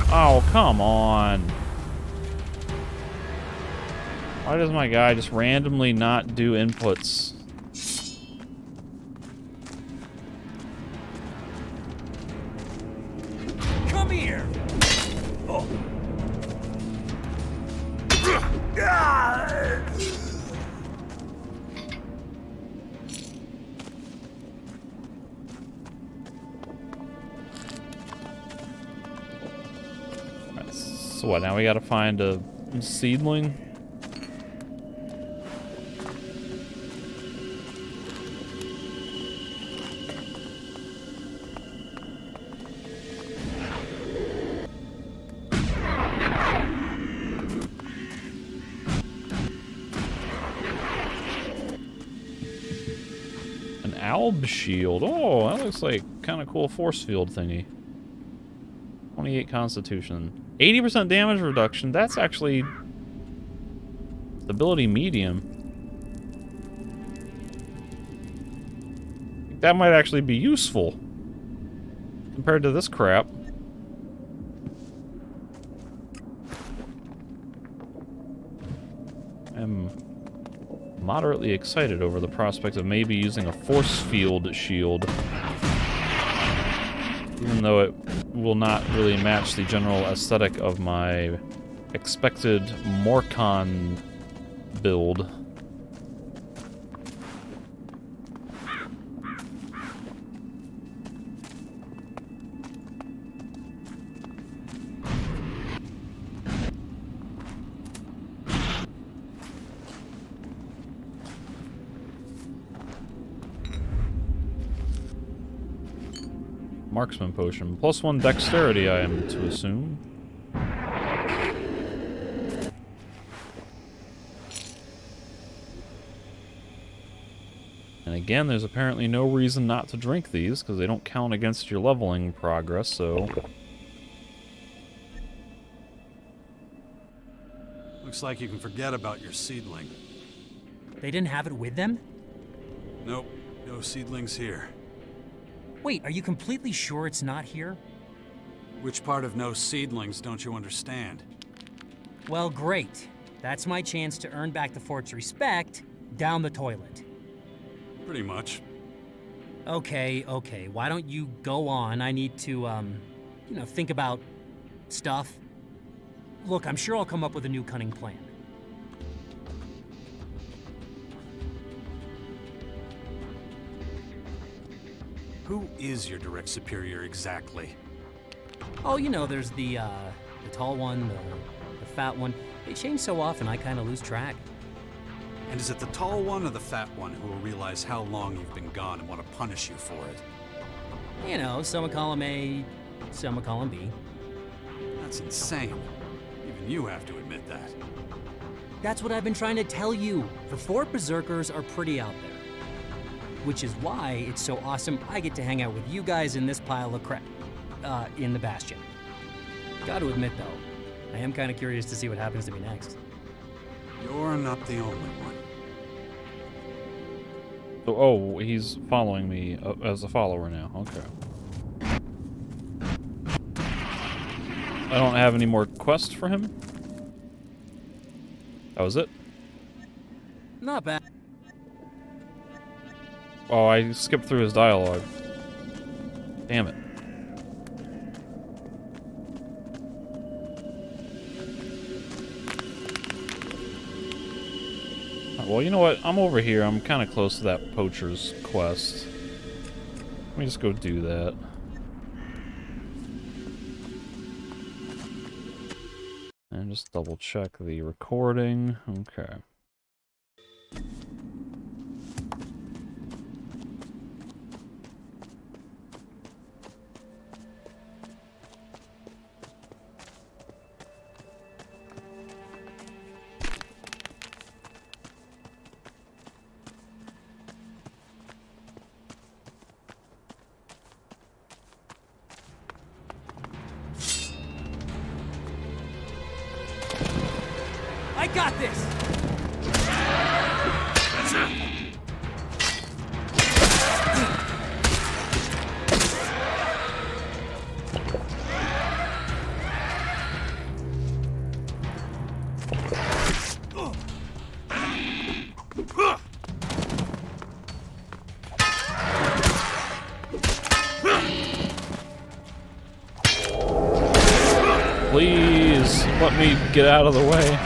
Oh, come on. Why does my guy just randomly not do inputs? Come here. Oh. So what, now we gotta find a seedling? An alb shield. Oh, that looks like kind of cool force field thingy. 28 constitution. 80% damage reduction. That's actually stability medium. That might actually be useful compared to this crap. I'm moderately excited over the prospect of maybe using a force field shield, even though it will not really match the general aesthetic of my expected Morcon build. Marksman potion. +1 dexterity, I am to assume. And again, there's apparently no reason not to drink these, because they don't count against your leveling progress, so... Looks like you can forget about your seedling. They didn't have it with them? Nope, no seedlings here. Wait, are you completely sure it's not here? Which part of no seedlings don't you understand? Well, great. That's my chance to earn back the fort's respect down the toilet. Pretty much. Okay, why don't you go on? I need to, think about stuff. Look, I'm sure I'll come up with a new cunning plan. Who is your direct superior exactly? Oh, there's the tall one, the fat one. They change so often, I kind of lose track. And is it the tall one or the fat one who will realize how long you've been gone and want to punish you for it? Some would call him A, some would call him B. That's insane. Even you have to admit that. That's what I've been trying to tell you. The 4 berserkers are pretty out there. Which is why it's so awesome I get to hang out with you guys in this pile of crap, in the Bastion. Gotta admit though, I am kind of curious to see what happens to me next. You're not the only one. Oh, he's following me as a follower now. Okay. I don't have any more quests for him? That was it? Not bad. Oh, I skipped through his dialogue. Damn it. Well, you know what? I'm over here. I'm kind of close to that poacher's quest. Let me just go do that. And just double check the recording. Okay. I got this! Please, let me get out of the way.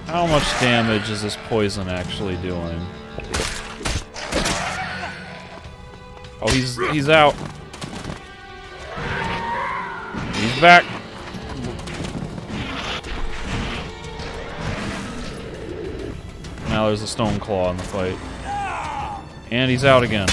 How much damage is this poison actually doing? Oh, he's out. He's back. Now there's a stone claw in the fight. And he's out again.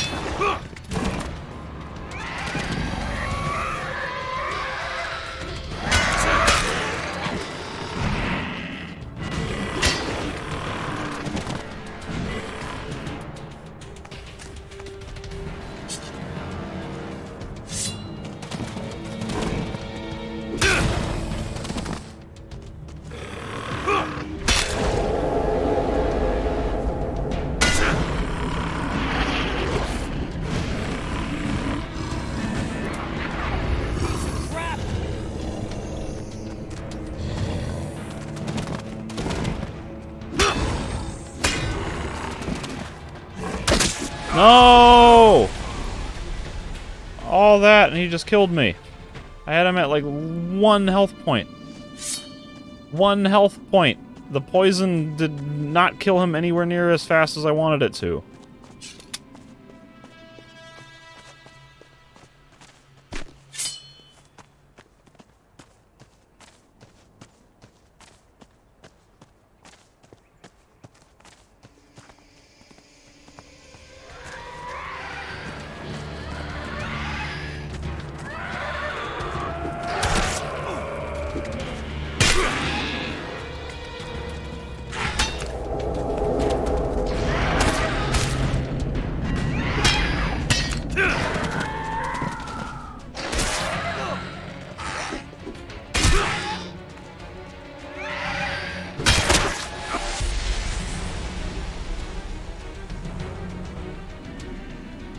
No! All that, and he just killed me. I had him at like 1 health point. 1 health point. The poison did not kill him anywhere near as fast as I wanted it to.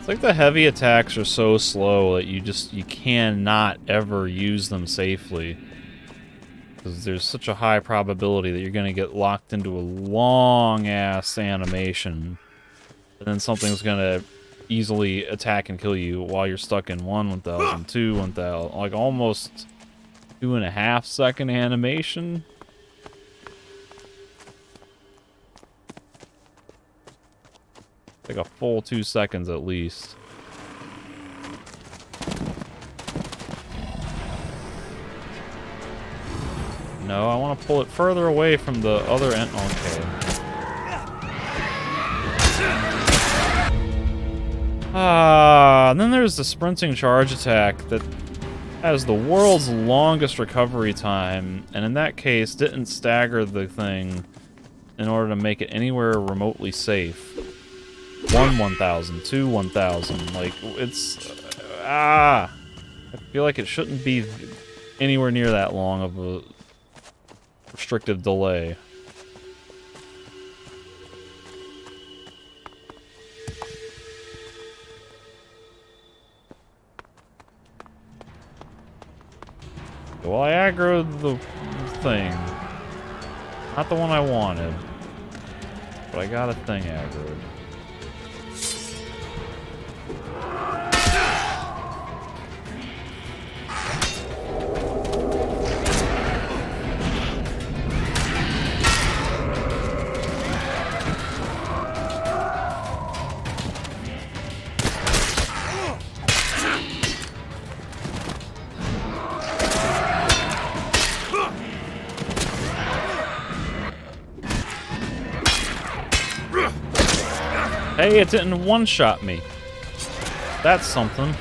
It's like the heavy attacks are so slow that you cannot ever use them safely. Because there's such a high probability that you're going to get locked into a long-ass animation. And then something's going to easily attack and kill you while you're stuck in 1,000, 2, 1,000. Like almost 2.5 second animation. Like a full 2 seconds at least. No, I want to pull it further away from the other end. Okay. And then there's the sprinting charge attack that has the world's longest recovery time, and in that case didn't stagger the thing in order to make it anywhere remotely safe. 1,000, 2, 1,000. Like, it's... I feel like it shouldn't be anywhere near that long of a restrictive delay. Well, I aggroed the thing. Not the one I wanted. But I got a thing aggroed. Hey, it didn't one-shot me. That's something.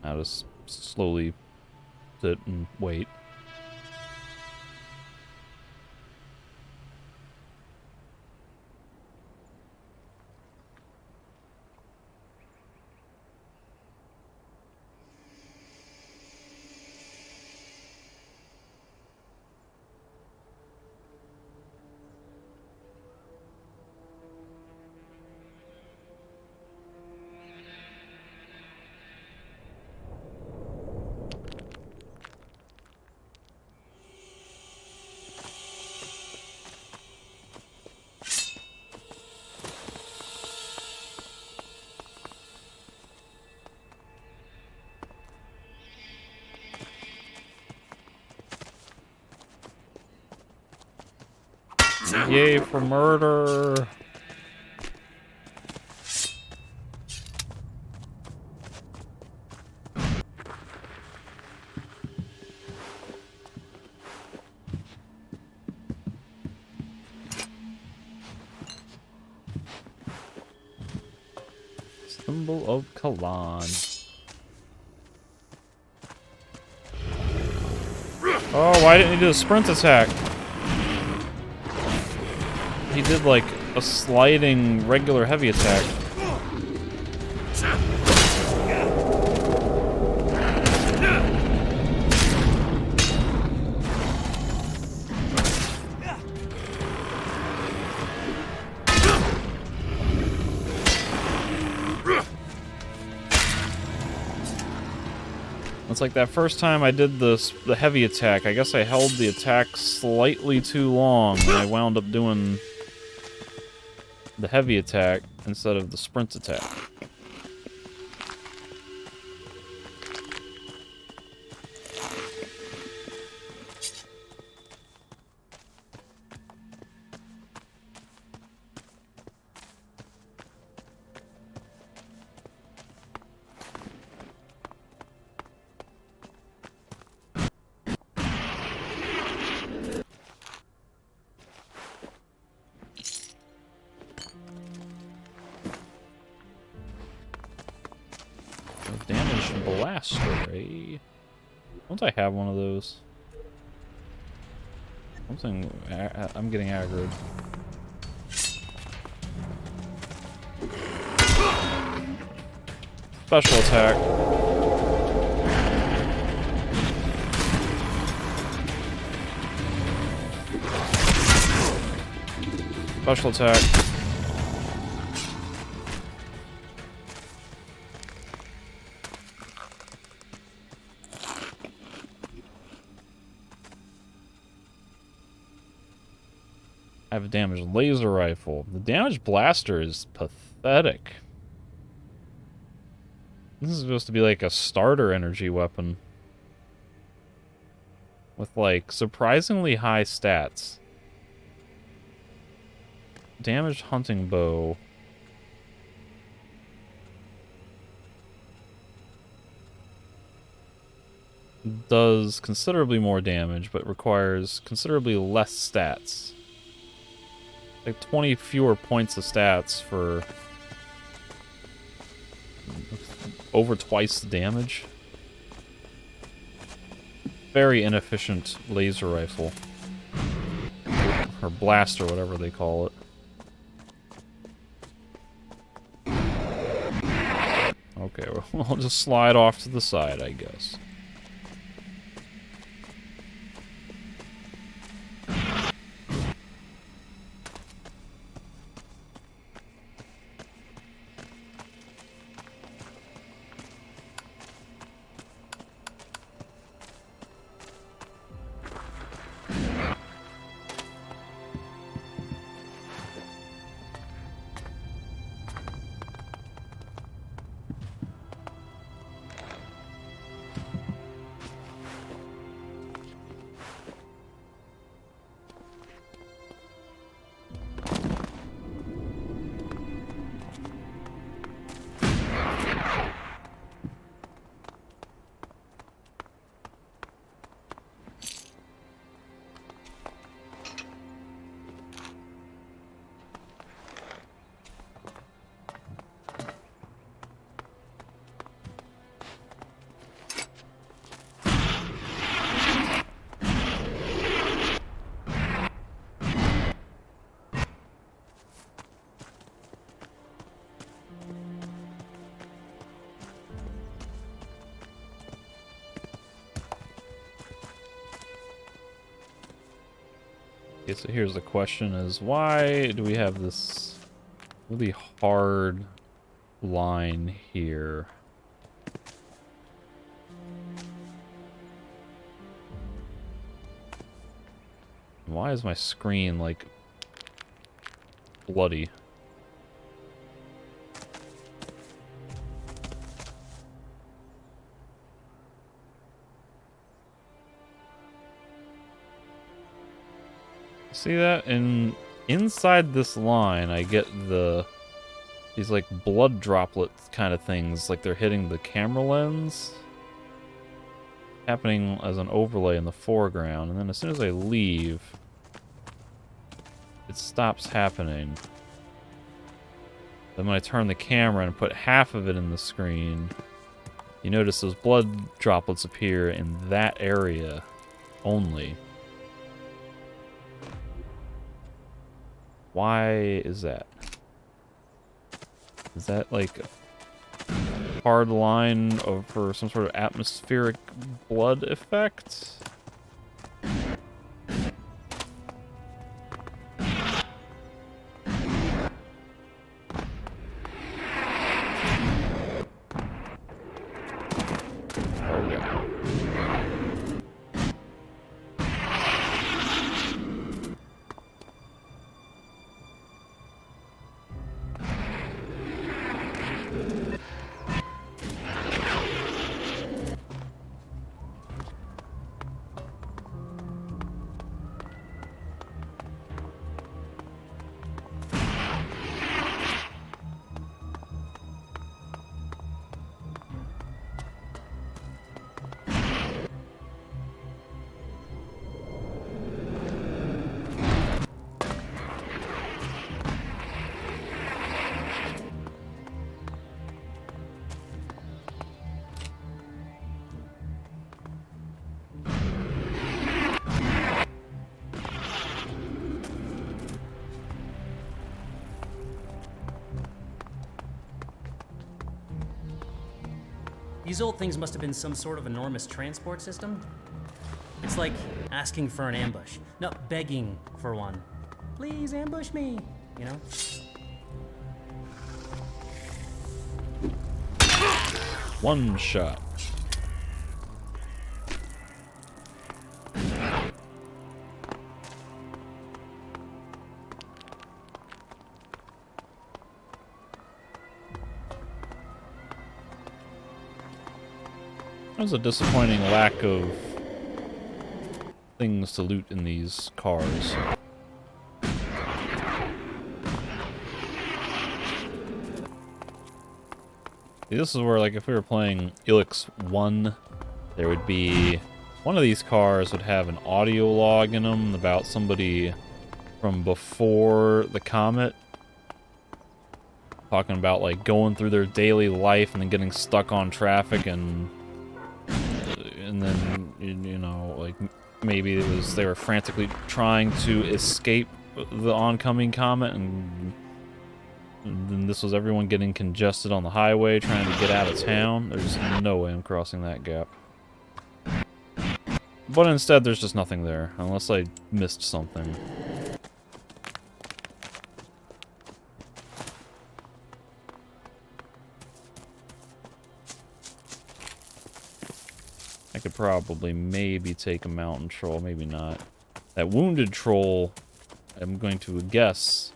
I'll just slowly sit and wait. Yay for murder! Symbol of Kalan. Oh, why didn't he do a sprint attack? He did like a sliding regular heavy attack. It's like that first time I did the heavy attack. I guess I held the attack slightly too long, and I wound up doing the heavy attack instead of the sprint attack. Damaged blaster, eh? Don't I have one of those? Something... I'm getting aggroed. Special attack. Special attack. I have a damaged laser rifle. The damaged blaster is pathetic. This is supposed to be like a starter energy weapon. With like surprisingly high stats. Damaged hunting bow. Does considerably more damage, but requires considerably less stats. Like 20 fewer points of stats for over twice the damage. Very inefficient laser rifle. Or blaster, whatever they call it. Okay, well, I'll just slide off to the side, I guess. Okay, so here's the question is, why do we have this really hard line here? Why is my screen, like, bloody? See that? And inside this line, I get these like blood droplet kind of things, like they're hitting the camera lens, happening as an overlay in the foreground, and then as soon as I leave, it stops happening. Then when I turn the camera and put half of it in the screen, you notice those blood droplets appear in that area only. Why is that? Is that like a hard line for some sort of atmospheric blood effect? These old things must have been some sort of enormous transport system. It's like asking for an ambush. No, begging for one. Please ambush me, you know? One shot. There's a disappointing lack of things to loot in these cars. See, this is where, like, if we were playing Elex 1, there would be... One of these cars would have an audio log in them about somebody from before the comet. Talking about, like, going through their daily life and then getting stuck on traffic and then, you know, like, maybe it was they were frantically trying to escape the oncoming comet, and then this was everyone getting congested on the highway trying to get out of town. There's no way I'm crossing that gap. But instead, there's just nothing there, unless I missed something. I could probably maybe take a mountain troll, maybe not. That wounded troll, I'm going to guess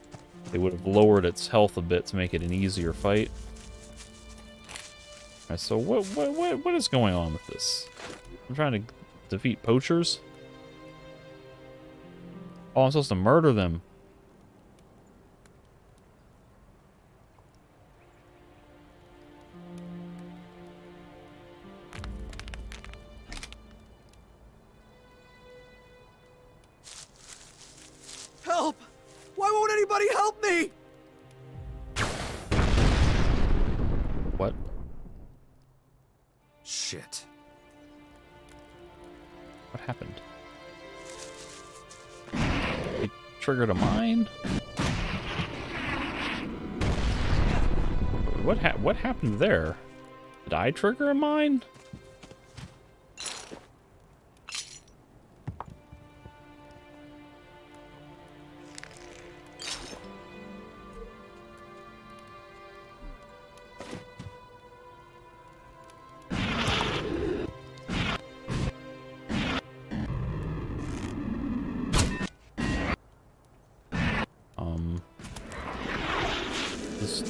they would have lowered its health a bit to make it an easier fight. Alright, so what is going on with this? I'm trying to defeat poachers? Oh, I'm supposed to murder them. Help! Why won't anybody help me? What? Shit. What happened? It triggered a mine? What happened there? Did I trigger a mine?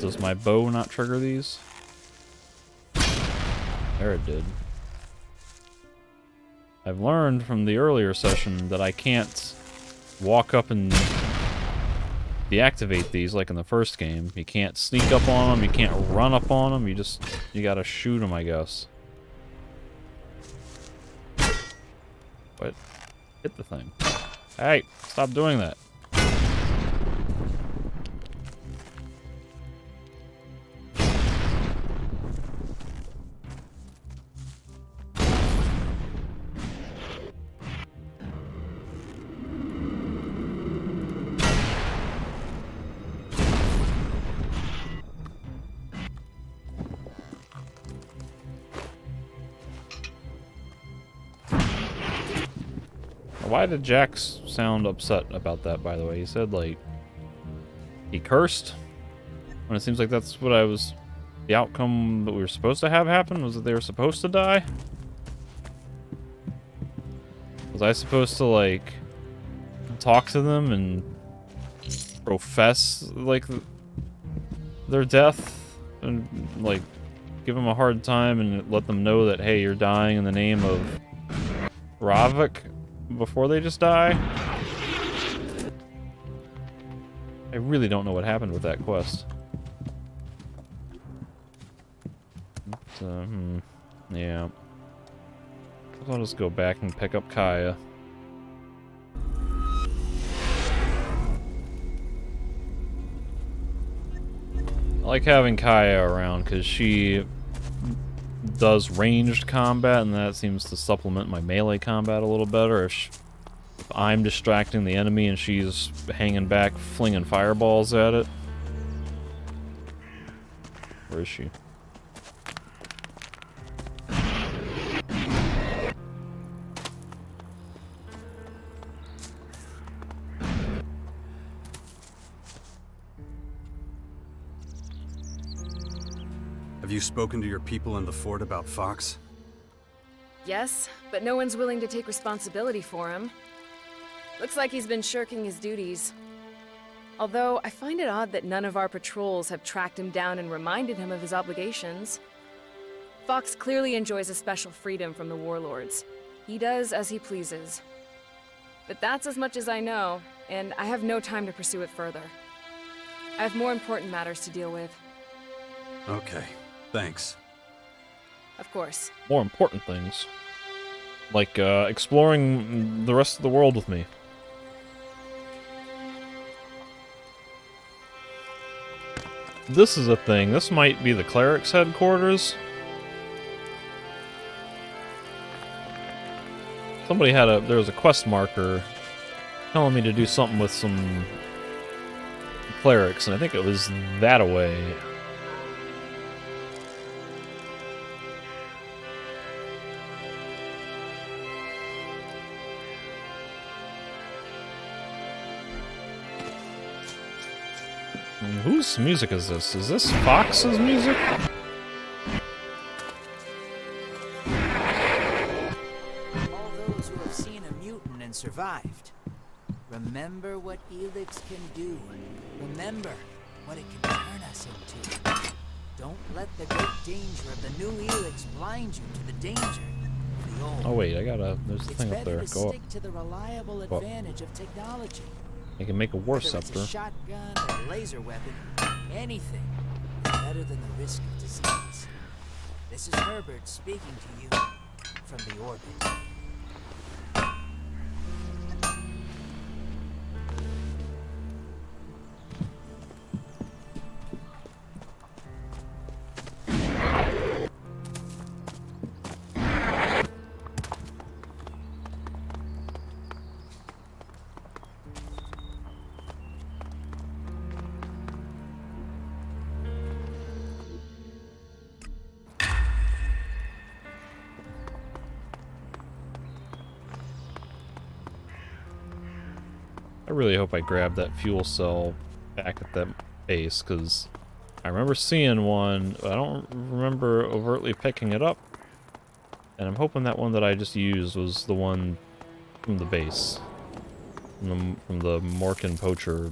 Does my bow not trigger these? There it did. I've learned from the earlier session that I can't walk up and deactivate these like in the first game. You can't sneak up on them, you can't run up on them, you gotta shoot them, I guess. But hit the thing. Hey, stop doing that. Why did Jax sound upset about that, by the way? He said, like, he cursed? When it seems like that's what the outcome that we were supposed to have happen, was that they were supposed to die? Was I supposed to, like, talk to them and profess, like, their death? And, like, give them a hard time and let them know that, hey, you're dying in the name of Ravik? Before they just die? I really don't know what happened with that quest. But, yeah. I'll just go back and pick up Kaya. I like having Kaya around because she does ranged combat, and that seems to supplement my melee combat a little better. If I'm distracting the enemy and she's hanging back, flinging fireballs at it. Where is she? you spoken to your people in the fort about Fox? Yes, but no one's willing to take responsibility for him. Looks like he's been shirking his duties. Although, I find it odd that none of our patrols have tracked him down and reminded him of his obligations. Fox clearly enjoys a special freedom from the warlords. He does as he pleases. But that's as much as I know, and I have no time to pursue it further. I have more important matters to deal with. Okay, thanks. Of course. More important things. Like, exploring the rest of the world with me. This is a thing. This might be the cleric's headquarters. Somebody had there was a quest marker telling me to do something with some clerics, and I think it was that away. Whose music is this? Is this Fox's music? All those who have seen a mutant and survived, remember what Elex can do. Remember what it can turn us into. Don't let the great danger of the new Elex blind you to the danger of the old. Oh wait, there's a thing up there. It's Go better to up. stick to the reliable advantage of technology. I can make a war Whether it's scepter. a shotgun or a laser weapon, anything is better than the risk of disease. This is Herbert speaking to you from the orbit. I really hope I grab that fuel cell back at that base, because I remember seeing one, but I don't remember overtly picking it up. And I'm hoping that one that I just used was the one from the base. From the Morkin Poacher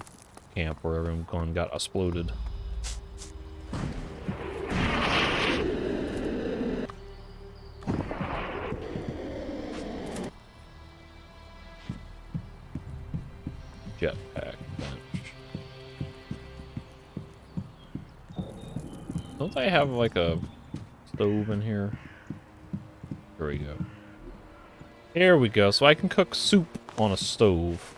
camp where everyone got exploded. Jetpack bench. Don't I have like a stove in here? Here we go. Here we go. So I can cook soup on a stove.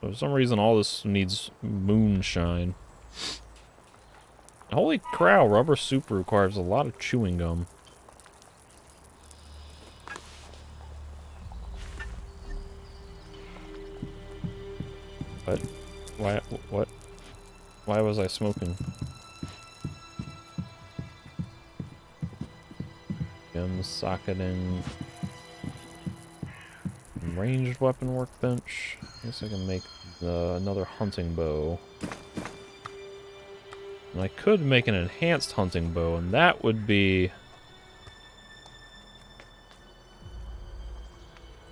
For some reason, all this needs moonshine. Holy crow, rubber soup requires a lot of chewing gum. What? Why was I smoking? Gem socketing. Ranged weapon workbench. I guess I can make another hunting bow. And I could make an enhanced hunting bow, and that would be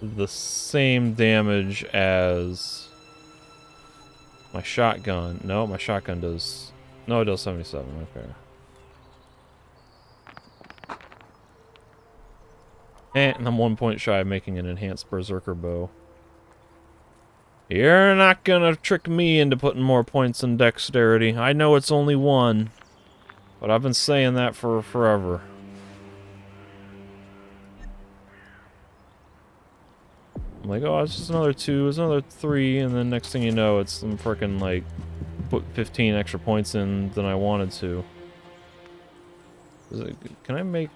the same damage as my shotgun. No, my shotgun does... No, it does 77. Okay. And I'm 1 point shy of making an enhanced berserker bow. You're not gonna trick me into putting more points in dexterity. I know it's only 1, but I've been saying that for forever. I'm like, oh, it's just another 2, it's another 3, and then next thing you know, it's some frickin' like put 15 extra points in than I wanted to. Can I make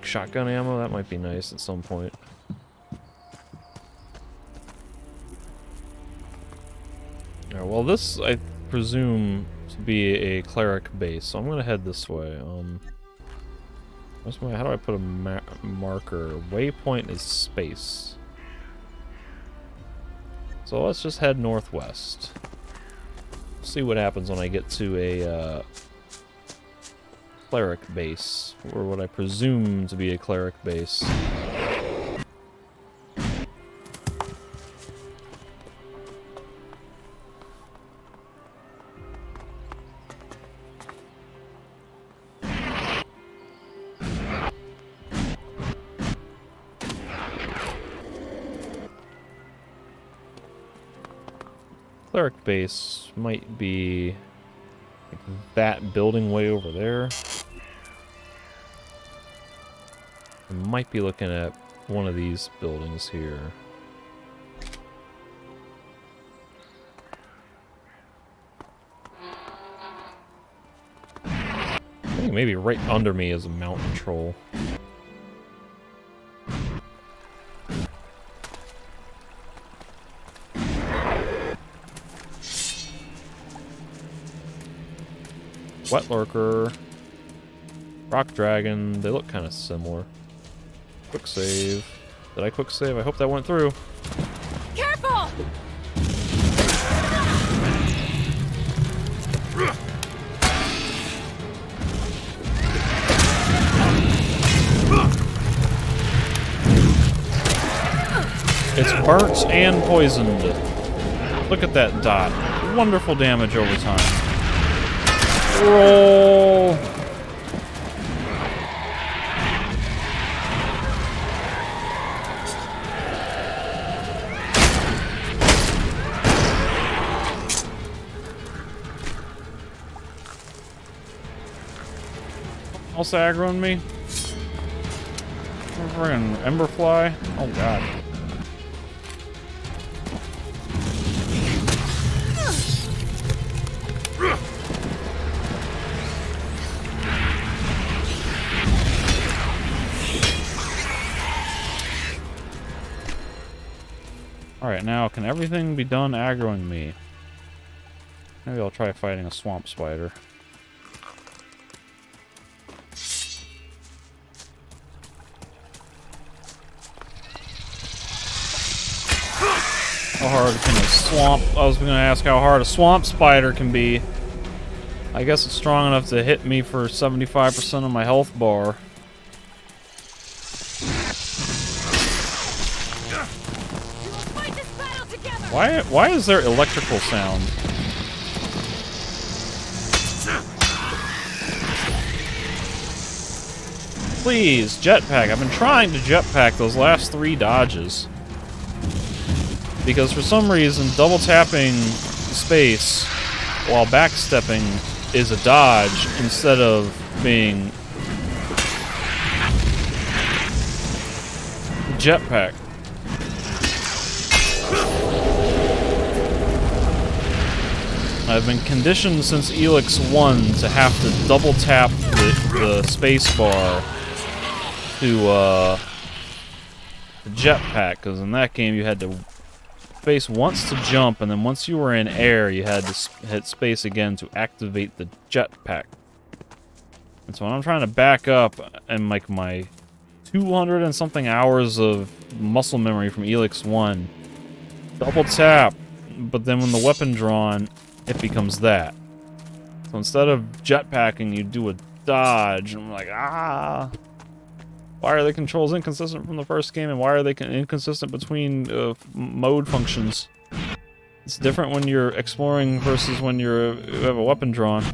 shotgun ammo? That might be nice at some point. Alright, well this I presume to be a cleric base, so I'm gonna head this way. How do I put a marker? Waypoint is space. So let's just head northwest. See what happens when I get to a cleric base, or what I presume to be a cleric base. Cleric base might be like that building way over there. I might be looking at one of these buildings here. I think maybe right under me is a mountain troll. Wet Lurker, Rock Dragon, they look kind of similar. Quick save. Did I quick save? I hope that went through. Careful! It's burnt and poisoned. Look at that dot. Wonderful damage over time. Roll! Also aggroing me? Friggin' Emberfly? Oh god. Alright, now can everything be done aggroing me? Maybe I'll try fighting a swamp spider. How hard can a swamp... I was going to ask how hard a swamp spider can be. I guess it's strong enough to hit me for 75% of my health bar. Why is there electrical sound? Please, jetpack. I've been trying to jetpack those last 3 dodges. Because for some reason, double tapping space while backstepping is a dodge instead of being jetpack. I've been conditioned since Elex 1 to have to double tap the space bar to jetpack, because in that game you had to space once to jump, and then once you were in air you had to hit space again to activate the jetpack. And so when I'm trying to back up, and like my 200 and something hours of muscle memory from Elex 1, double tap, but then when the weapon drawn, it becomes that. So instead of jetpacking, you do a dodge, and I'm like, ah! Why are the controls inconsistent from the first game, and why are they inconsistent between mode functions? It's different when you're exploring versus when you have a weapon drawn.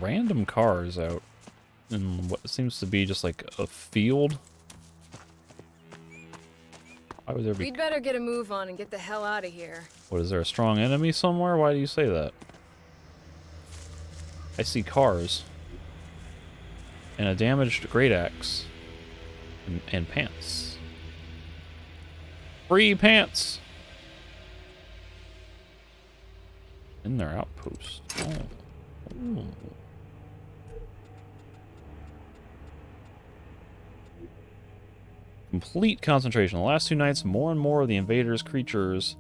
Random cars out in what seems to be just like a field. Why would there be... We'd better get a move on and get the hell out of here. What, is there a strong enemy somewhere? Why do you say that? I see cars. And a damaged great axe. And pants. Free pants! In their outpost. Oh. Ooh. Complete concentration. The last 2 nights, more and more of the invaders' creatures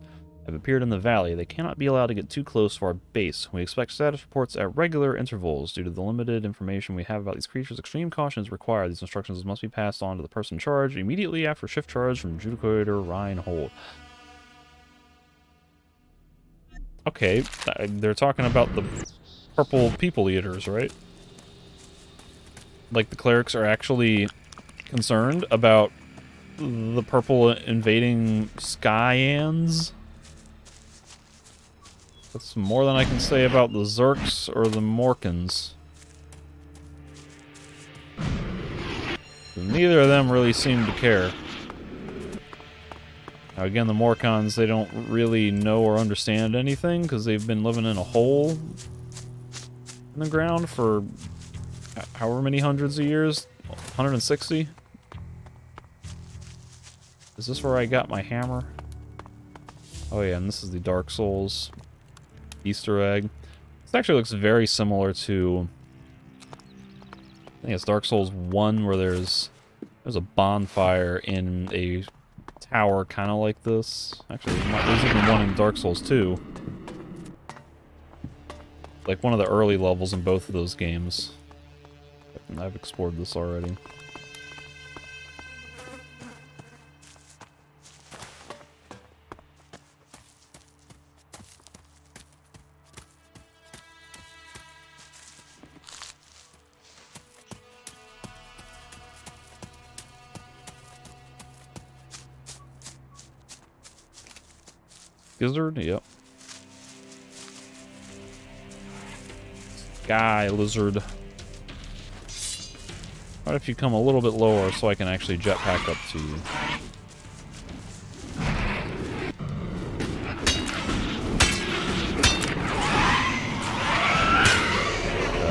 have appeared in the valley. They cannot be allowed to get too close to our base. We expect status reports at regular intervals. Due to the limited information we have about these creatures, extreme caution is required. These instructions must be passed on to the person in charge immediately after shift charge from Judicator Reinhold. Okay, they're talking about the purple people eaters, right? Like the clerics are actually concerned about the purple invading Skyans? That's more than I can say about the Zerks or the Morkans. Neither of them really seem to care. Now again, the Morkans, they don't really know or understand anything because they've been living in a hole in the ground for however many hundreds of years? 160? Is this where I got my hammer? Oh yeah, and this is the Dark Souls Easter egg. This actually looks very similar to, I think it's Dark Souls 1, where there's a bonfire in a tower kind of like this. Actually, there's even one in Dark Souls 2. Like one of the early levels in both of those games. I've explored this already. Gizzard? Yep. Sky lizard. What if you come a little bit lower so I can actually jetpack up to you?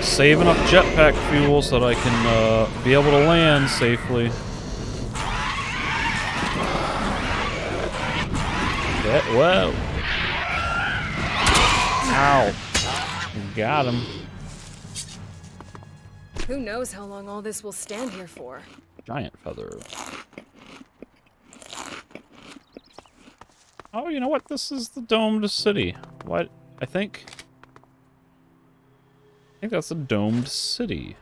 Save enough jetpack fuel so that I can be able to land safely. Whoa. Ow. Got him. Who knows how long all this will stand here for? Giant feather. Oh, you know what? This is the domed city. What? I think that's a domed city.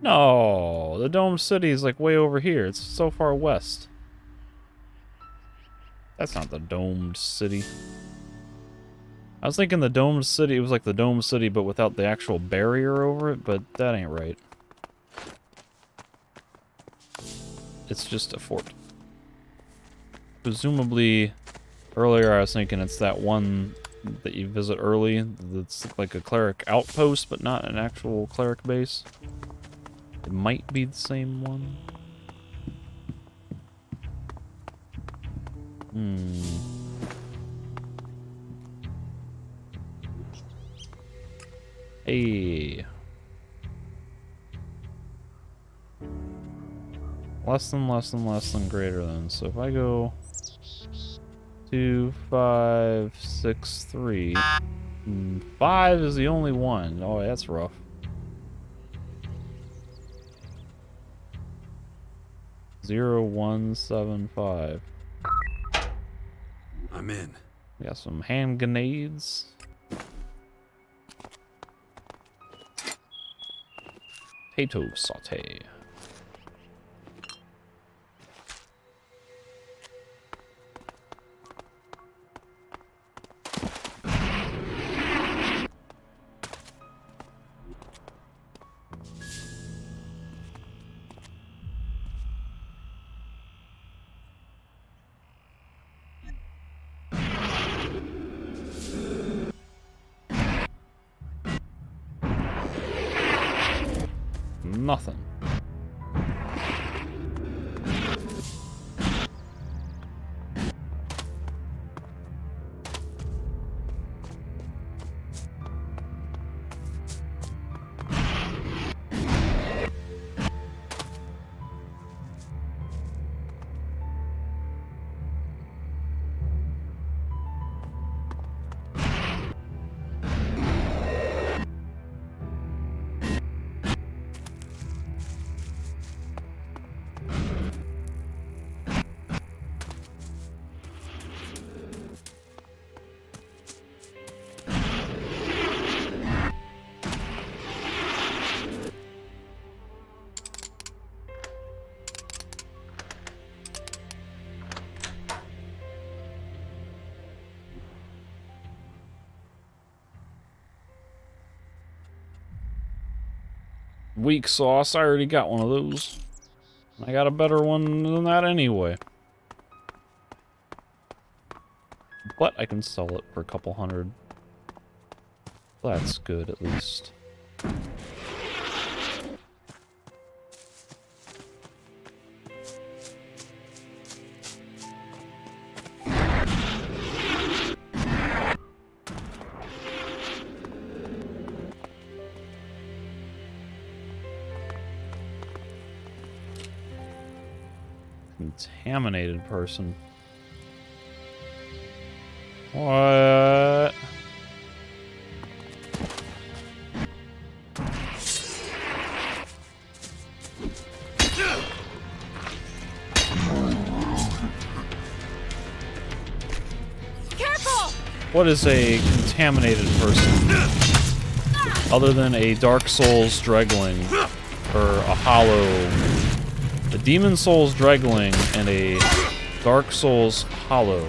No, the domed city is like way over here. It's so far west. That's not the domed city. I was thinking the domed city, it was like the domed city but without the actual barrier over it, but that ain't right. It's just a fort. Presumably, earlier I was thinking it's that one that you visit early that's like a cleric outpost but not an actual cleric base. It might be the same one. Hey. Less than, greater than. So if I go 2, 5, 6, 3. 5 is the only one. Oh, that's rough. Zero, 1, 7, 5. I'm in. We got some hand grenades. Potato saute. Nothing. Weak sauce, I already got one of those. I got a better one than that anyway. But I can sell it for a couple hundred. That's good, at least. Contaminated person. What? Careful! What is a contaminated person? Other than a Dark Souls Dregling, or a Hollow. A Demon Souls Dregling and a Dark Souls Hollow.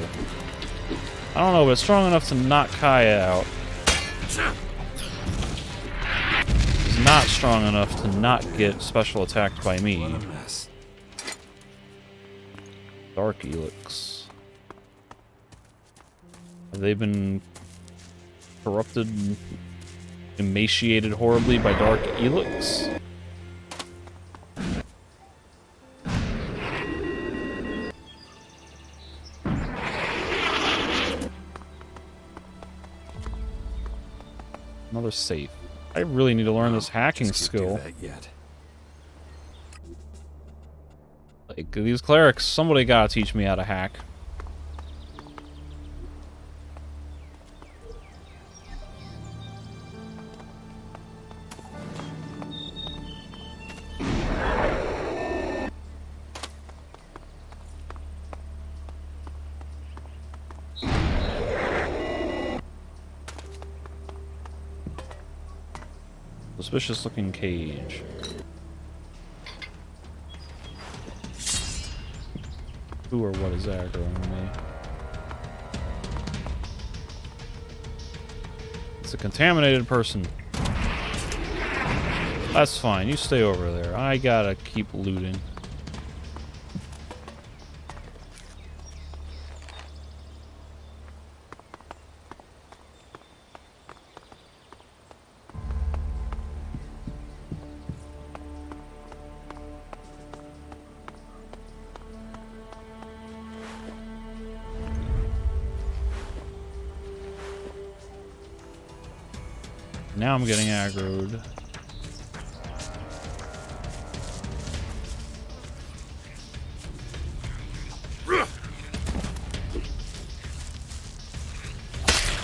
I don't know, but it's strong enough to knock Kaya out. It's not strong enough to not get special attacked by me. What a mess. Dark Elex. Have they been corrupted, emaciated horribly by Dark Elex? Another safe. I really need to learn this hacking Just skill. can't do that yet. Like, these clerics, somebody gotta teach me how to hack. Suspicious looking cage. Who or what is aggroing me? It's a contaminated person. That's fine, you stay over there. I gotta keep looting. Now I'm getting aggroed.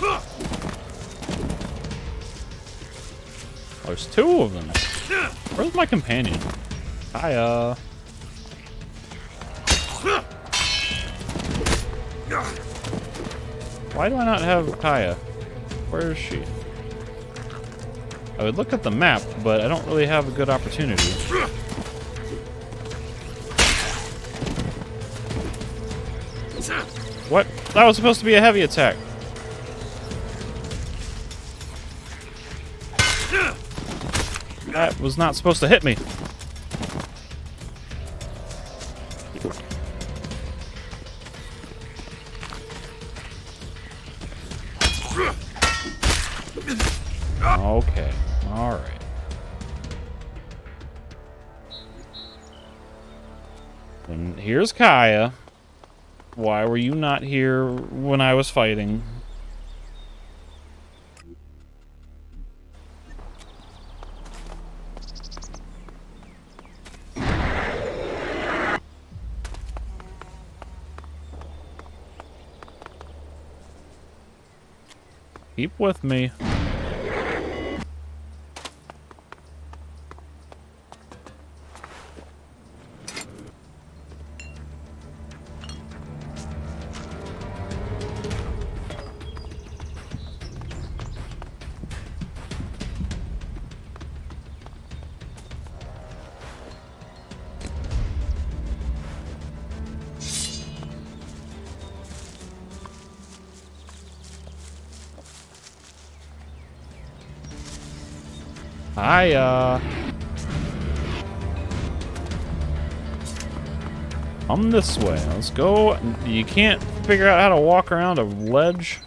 Oh, there's two of them. Where's my companion? Hiya. Why do I not have Kaya? Where is she? I would look at the map, but I don't really have a good opportunity. What? That was supposed to be a heavy attack. That was not supposed to hit me. Okay, alright. And here's Kaya. Why were you not here when I was fighting? Keep with me. Hiya. Come this way. Let's go. You can't figure out how to walk around a ledge?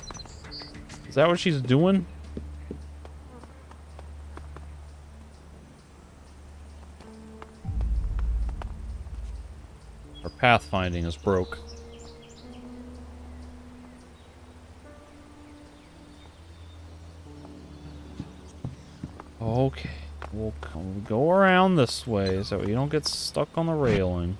Is that what she's doing? Her pathfinding is broke. Okay. We'll go around this way so you don't get stuck on the railing.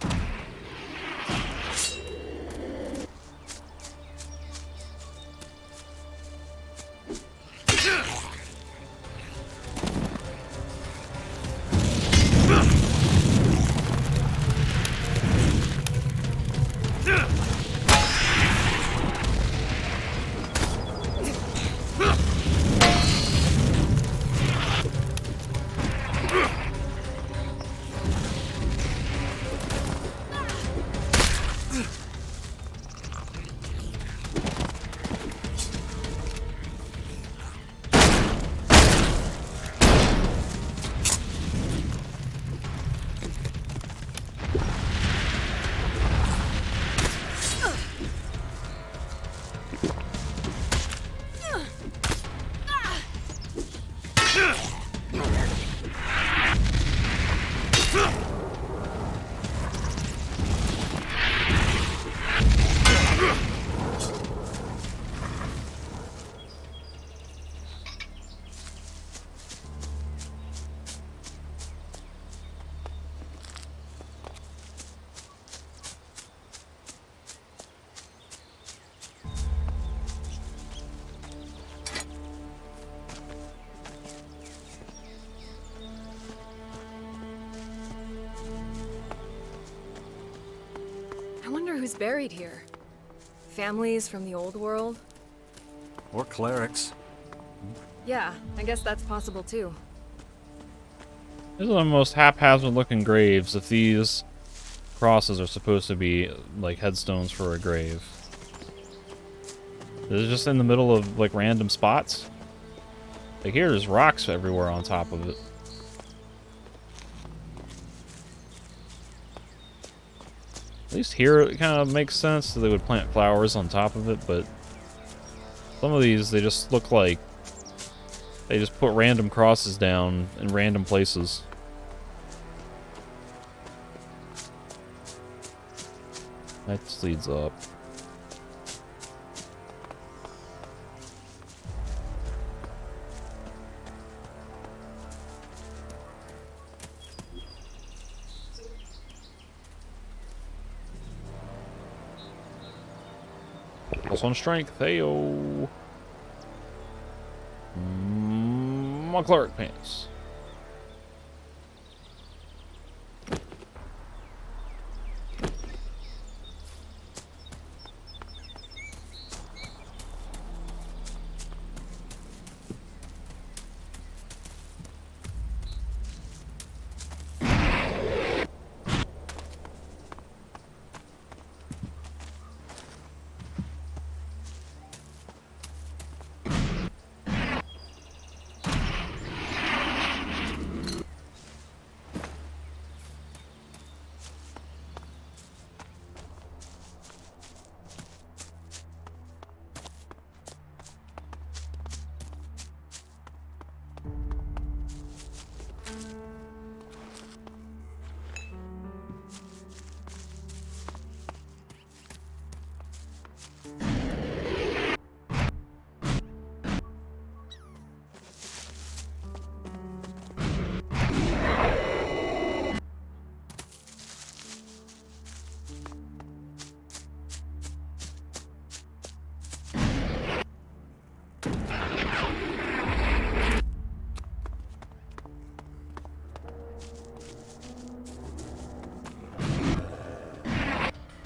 Who's buried here? Families from the old world? Or clerics. Yeah, I guess that's possible too. These are the most haphazard looking graves if these crosses are supposed to be like headstones for a grave. Is it just in the middle of like random spots? Like here, there's rocks everywhere on top of it. At least here it kind of makes sense, so they would plant flowers on top of it, but some of these, they just look like they just put random crosses down in random places. That just leads up. Plus on strength, heyo. My cleric pants.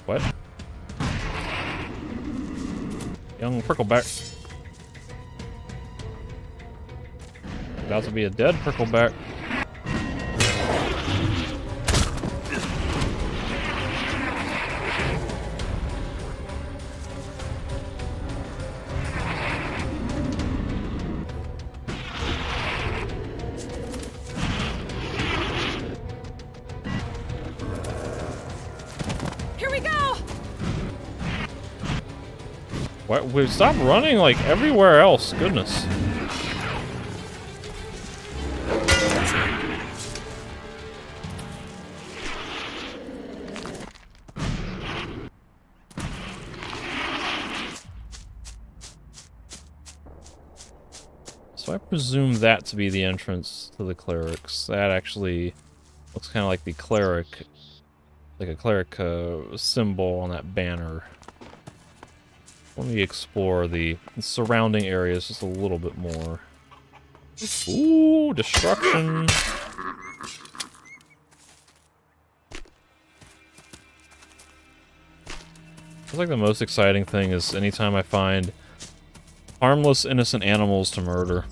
What? Young prickleback. About to be a dead prickleback. Here we What? We stopped running like everywhere else. Goodness. So I presume that to be the entrance to the clerics. That actually looks kind of like the cleric, like a cleric symbol on that banner. Let me explore the surrounding areas just a little bit more. Ooh, destruction! I feel like the most exciting thing is anytime I find harmless, innocent animals to murder.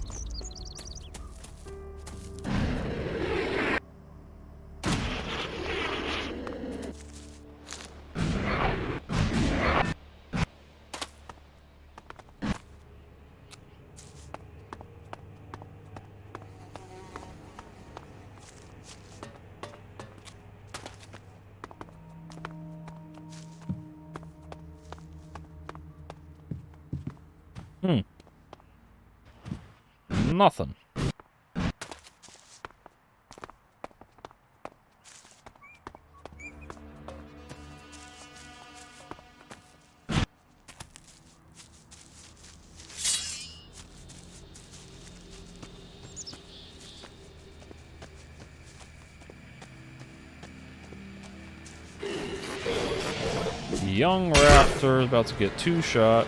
Nothing. Young raptor about to get two-shot.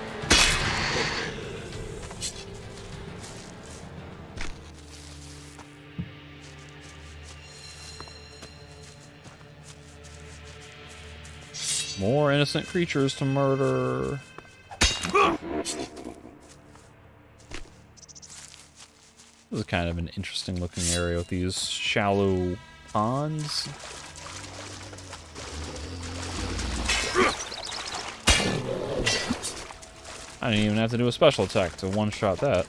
More innocent creatures to murder. This is kind of an interesting looking area with these shallow ponds. I didn't even have to do a special attack to one-shot that.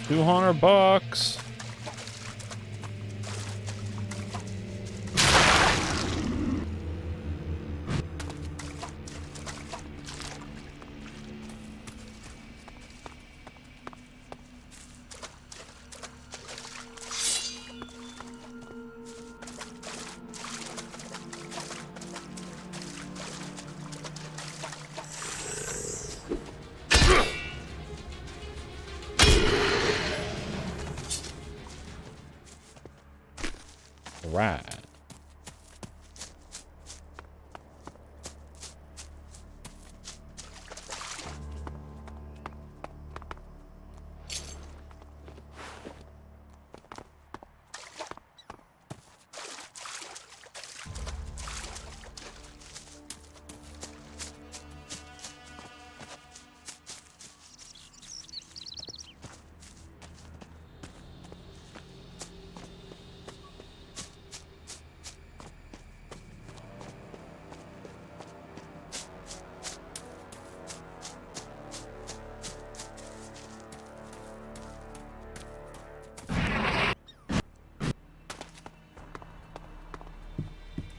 $200. Right.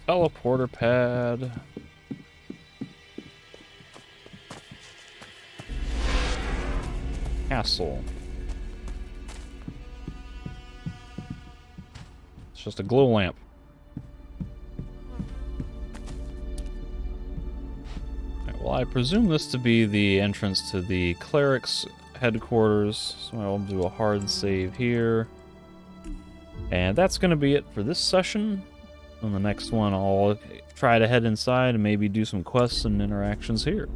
Teleporter pad. Castle. It's just a glow lamp. Right, well, I presume this to be the entrance to the cleric's headquarters, so I'll do a hard save here. And that's going to be it for this session. On the next one, I'll try to head inside and maybe do some quests and interactions here.